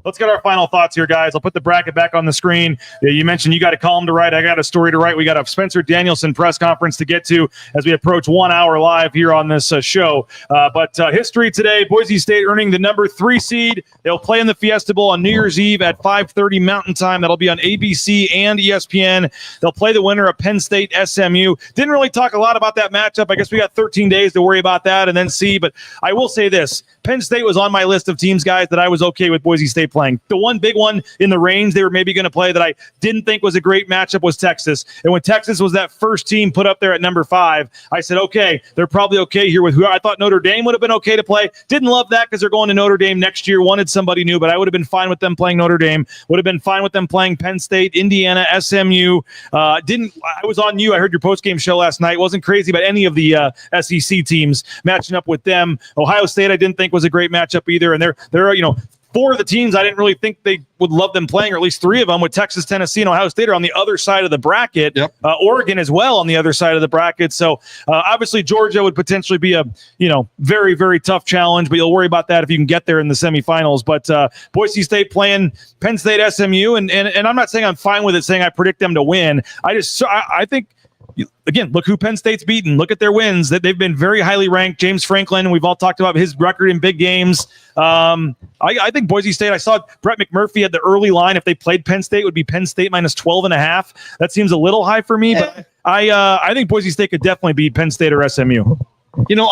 let's get our final thoughts here, guys. I'll put the bracket back on the screen. You mentioned you got a column to write. I got a story to write. We got a Spencer Danielson press conference to get to as we approach 1 hour live here on this show. But history today, Boise State earning the number 3 seed. They'll play in the Fiesta Bowl on New Year's Eve at 5:30 Mountain Time. That'll be on ABC and ESPN. They'll play the winner of Penn State SMU. Didn't really talk a lot about that matchup. I guess we got 13 days to worry about that and then see. But I will say this. Penn State was on my list of teams, guys, that I was okay with Boise State playing. The one big one in the range they were maybe going to play that I didn't think was a great matchup was Texas. And when Texas was that first team put up there at number 5, I said, okay, they're probably okay here with who I thought Notre Dame would have been okay to play. Didn't love that because they're going to Notre Dame next year. Wanted somebody new, but I would have been fine with them playing Notre Dame. Would have been fine with them playing Penn State, Indiana, SMU. I was on you. I heard your post-game show last night. Wasn't crazy about any of the SEC teams matching up with them. Ohio State I didn't think was a great matchup either, and they're 4 of the teams I didn't really think they would love them playing, or at least 3 of them, with Texas, Tennessee, and Ohio State are on the other side of the bracket. Yep. Oregon as well on the other side of the bracket. So obviously Georgia would potentially be a very, very tough challenge, but you'll worry about that if you can get there in the semifinals. But Boise State playing Penn State, SMU, and I'm not saying I'm fine with it, saying I predict them to win. I think. Again, look who Penn State's beaten. Look at their wins. That they've been very highly ranked. James Franklin, we've all talked about his record in big games. I think Boise State, I saw Brett McMurphy at the early line. If they played Penn State, it would be Penn State minus 12.5. That seems a little high for me, but I think Boise State could definitely beat Penn State or SMU.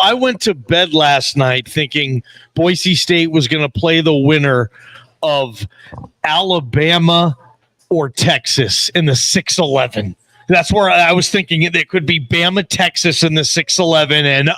I went to bed last night thinking Boise State was going to play the winner of Alabama or Texas in the 6-11. That's where I was thinking it could be Bama, Texas in the 6-11, and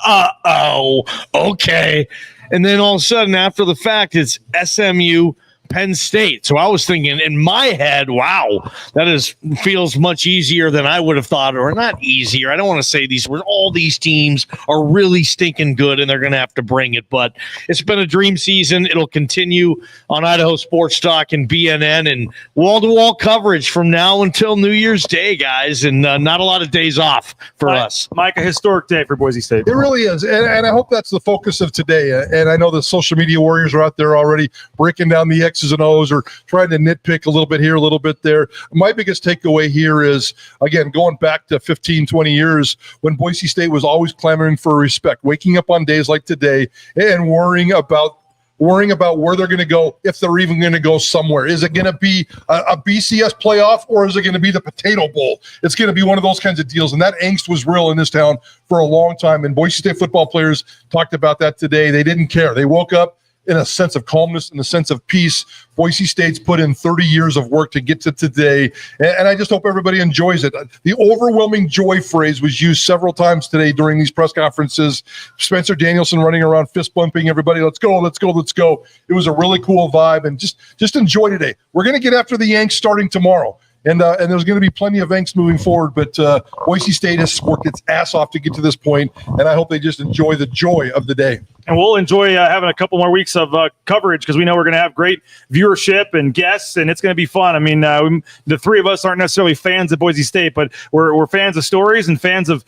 okay. And then all of a sudden, after the fact, it's SMU, Penn State. So I was thinking in my head, wow, that feels much easier than I would have thought, or not easier. I don't want to say these words. All these teams are really stinking good, and they're going to have to bring it. But it's been a dream season. It'll continue on Idaho Sports Talk and BNN, and wall-to-wall coverage from now until New Year's Day, guys, and not a lot of days off for us. Mike, a historic day for Boise State. It really is, and I hope that's the focus of today. And I know the social media warriors are out there already breaking down the X's and O's or trying to nitpick a little bit here, a little bit there. My biggest takeaway here is, again, going back to 15, 20 years when Boise State was always clamoring for respect, waking up on days like today and worrying about where they're going to go, if they're even going to go somewhere. Is it going to be a BCS playoff, or is it going to be the Potato Bowl? It's going to be one of those kinds of deals, and that angst was real in this town for a long time, and Boise State football players talked about that today. They didn't care. They woke up in a sense of calmness, in a sense of peace. Boise State's put in 30 years of work to get to today, and I just hope everybody enjoys it. The overwhelming joy phrase was used several times today during these press conferences. Spencer Danielson running around fist bumping everybody. Let's go, let's go, let's go. It was a really cool vibe, and just enjoy today. We're going to get after the Yanks starting tomorrow. And there's going to be plenty of angst moving forward, but Boise State has worked its ass off to get to this point, and I hope they just enjoy the joy of the day. And we'll enjoy having a couple more weeks of coverage, because we know we're going to have great viewership and guests, and it's going to be fun. I mean, the 3 of us aren't necessarily fans of Boise State, but we're fans of stories and fans of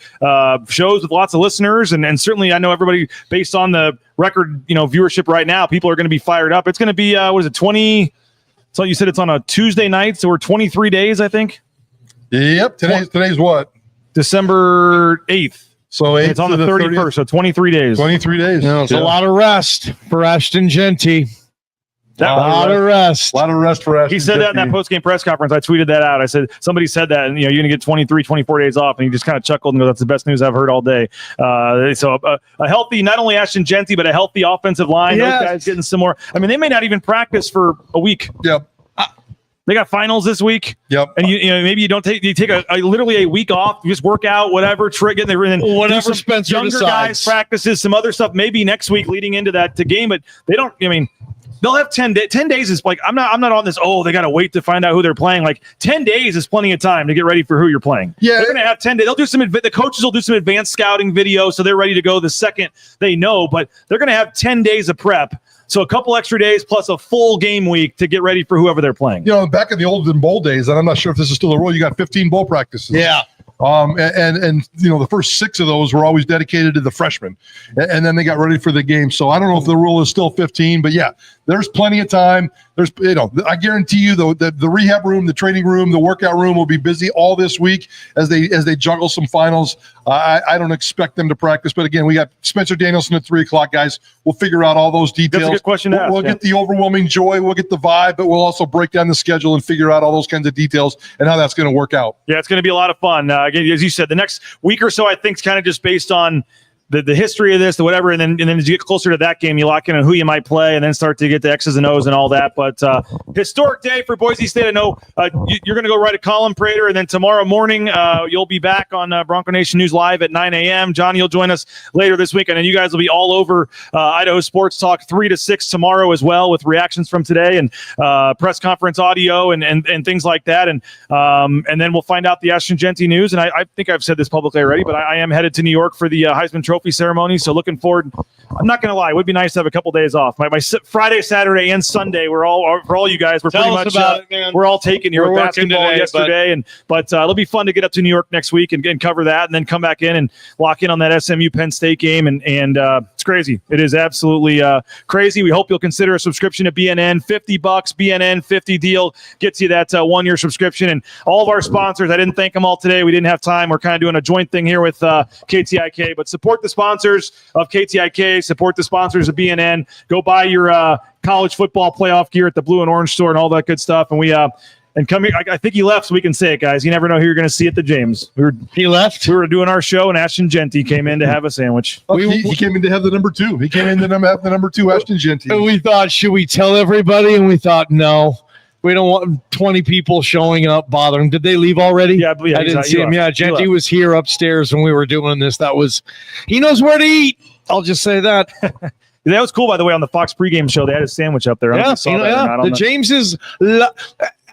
shows with lots of listeners, and certainly I know everybody, based on the record viewership right now, people are going to be fired up. It's going to be 20. So you said it's on a Tuesday night, so we're 23 days, I think. Yep. Today's what? December 8th. So it's on the 31st, so 23 days. 23 days. It's a lot of rest for Ashton Genty. A lot of rest. A lot of rest for Ashton. He said that in that post-game press conference. I tweeted that out. I said, somebody said that, and you're going to get 23, 24 days off, and he just kind of chuckled and goes, that's the best news I've heard all day. So a healthy, not only Ashton Genty, but a healthy offensive line. Yes. Those guys getting some more. I mean, they may not even practice for a week. Yep. They got finals this week. Yep. And maybe you take literally a week off, you just work out, whatever, and whatever Spencer younger decides. Guys practices some other stuff maybe next week leading into that game, but they don't. I mean, they'll have 10 days. Is like I'm not on this. Oh, they got to wait to find out who they're playing. Like 10 days is plenty of time to get ready for who you're playing. Yeah, they're gonna have 10 days. They'll do the coaches will do some advanced scouting videos, so they're ready to go the second they know. But they're gonna have 10 days of prep. So a couple extra days plus a full game week to get ready for whoever they're playing. Back in the olden bowl days, and I'm not sure if this is still the rule, you got 15 bowl practices. Yeah. And the first 6 of those were always dedicated to the freshmen, and then they got ready for the game. So I don't know if the rule is still 15, but yeah, there's plenty of time. There's, I guarantee you though that the rehab room, the training room, the workout room will be busy all this week as they juggle some finals. I don't expect them to practice, but again, we got Spencer Danielson at 3:00, guys. We'll figure out all those details. That's a good question to ask. We'll get the overwhelming joy, we'll get the vibe, but we'll also break down the schedule and figure out all those kinds of details and how that's going to work out. Yeah, it's going to be a lot of fun. Again, as you said, the next week or so, I think, is kind of just based on the history of this, the whatever, and then as you get closer to that game, you lock in on who you might play, and then start to get the X's and O's and all that. But historic day for Boise State. I know you're going to go write a column, Prater, and then tomorrow morning you'll be back on Bronco Nation News Live at 9 a.m. Johnny, you'll join us later this week, and then you guys will be all over Idaho Sports Talk 3 to 6 tomorrow as well, with reactions from today and press conference audio and things like that. And then we'll find out the Ashton Genty news. And I think I've said this publicly already, but I am headed to New York for the Heisman Trophy ceremony. So looking forward. I'm not going to lie. It would be nice to have a couple days off. My Friday, Saturday, and Sunday, for all you guys, we're pretty much we're all taken here with basketball today, yesterday. But it'll be fun to get up to New York next week and cover that, and then come back in and lock in on that SMU Penn State game. And it's crazy. It is absolutely crazy. We hope you'll consider a subscription to BNN. $50, BNN 50 deal gets you that 1-year subscription. And all of our sponsors, I didn't thank them all today. We didn't have time. We're kind of doing a joint thing here with KTIK. But support the sponsors of KTIK. Support the sponsors of BNN. Go buy your college football playoff gear at the Blue and Orange store and all that good stuff. And we and come here. I think he left, so we can say it, guys. You never know who you're going to see at the James. He left. We were doing our show, and Ashton Genty came in to have a sandwich. He came in to have the number 2. He came in to have the number 2 Ashton Genty. And we thought, should we tell everybody? And we thought, no. We don't want 20 people showing up, bothering. Did they leave already? Yeah, I didn't see him. Yeah, Genty was here upstairs when we were doing this. He knows where to eat. I'll just say that. That was cool, by the way, on the Fox pregame show. They had a sandwich up there. The James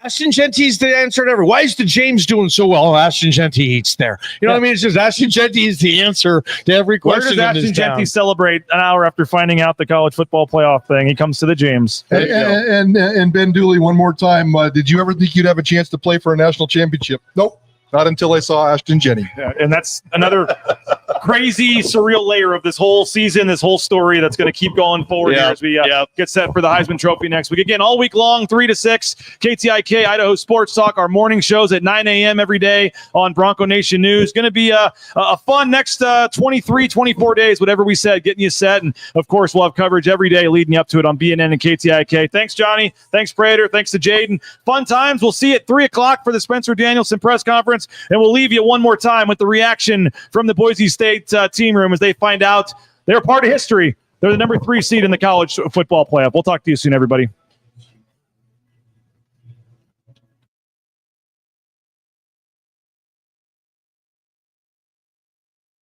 Ashton Genty's the answer to everything. Why is the James doing so well? Ashton Genty eats there. You know what I mean? It's just Ashton Genty is the answer to every question. Where does Ashton Genty celebrate an hour after finding out the college football playoff thing? He comes to the James. And Ben Dooley, one more time. Did you ever think you'd have a chance to play for a national championship? Nope. Not until I saw Ashton Genty. Yeah, and that's another crazy, surreal layer of this whole season, this whole story that's going to keep going forward here as we get set for the Heisman Trophy next week. Again, all week long, 3 to 6, KTIK, Idaho Sports Talk, our morning shows at 9 a.m. every day on Bronco Nation News. Going to be a fun next 23, 24 days, whatever we said, getting you set. And, of course, we'll have coverage every day leading you up to it on BNN and KTIK. Thanks, Johnny. Thanks, Prater. Thanks to Jaden. Fun times. We'll see you at 3 o'clock for the Spencer Danielson press conference. And we'll leave you one more time with the reaction from the Boise State team room as they find out they're part of history. They're the number 3 seed in the college football playoff. We'll talk to you soon, everybody.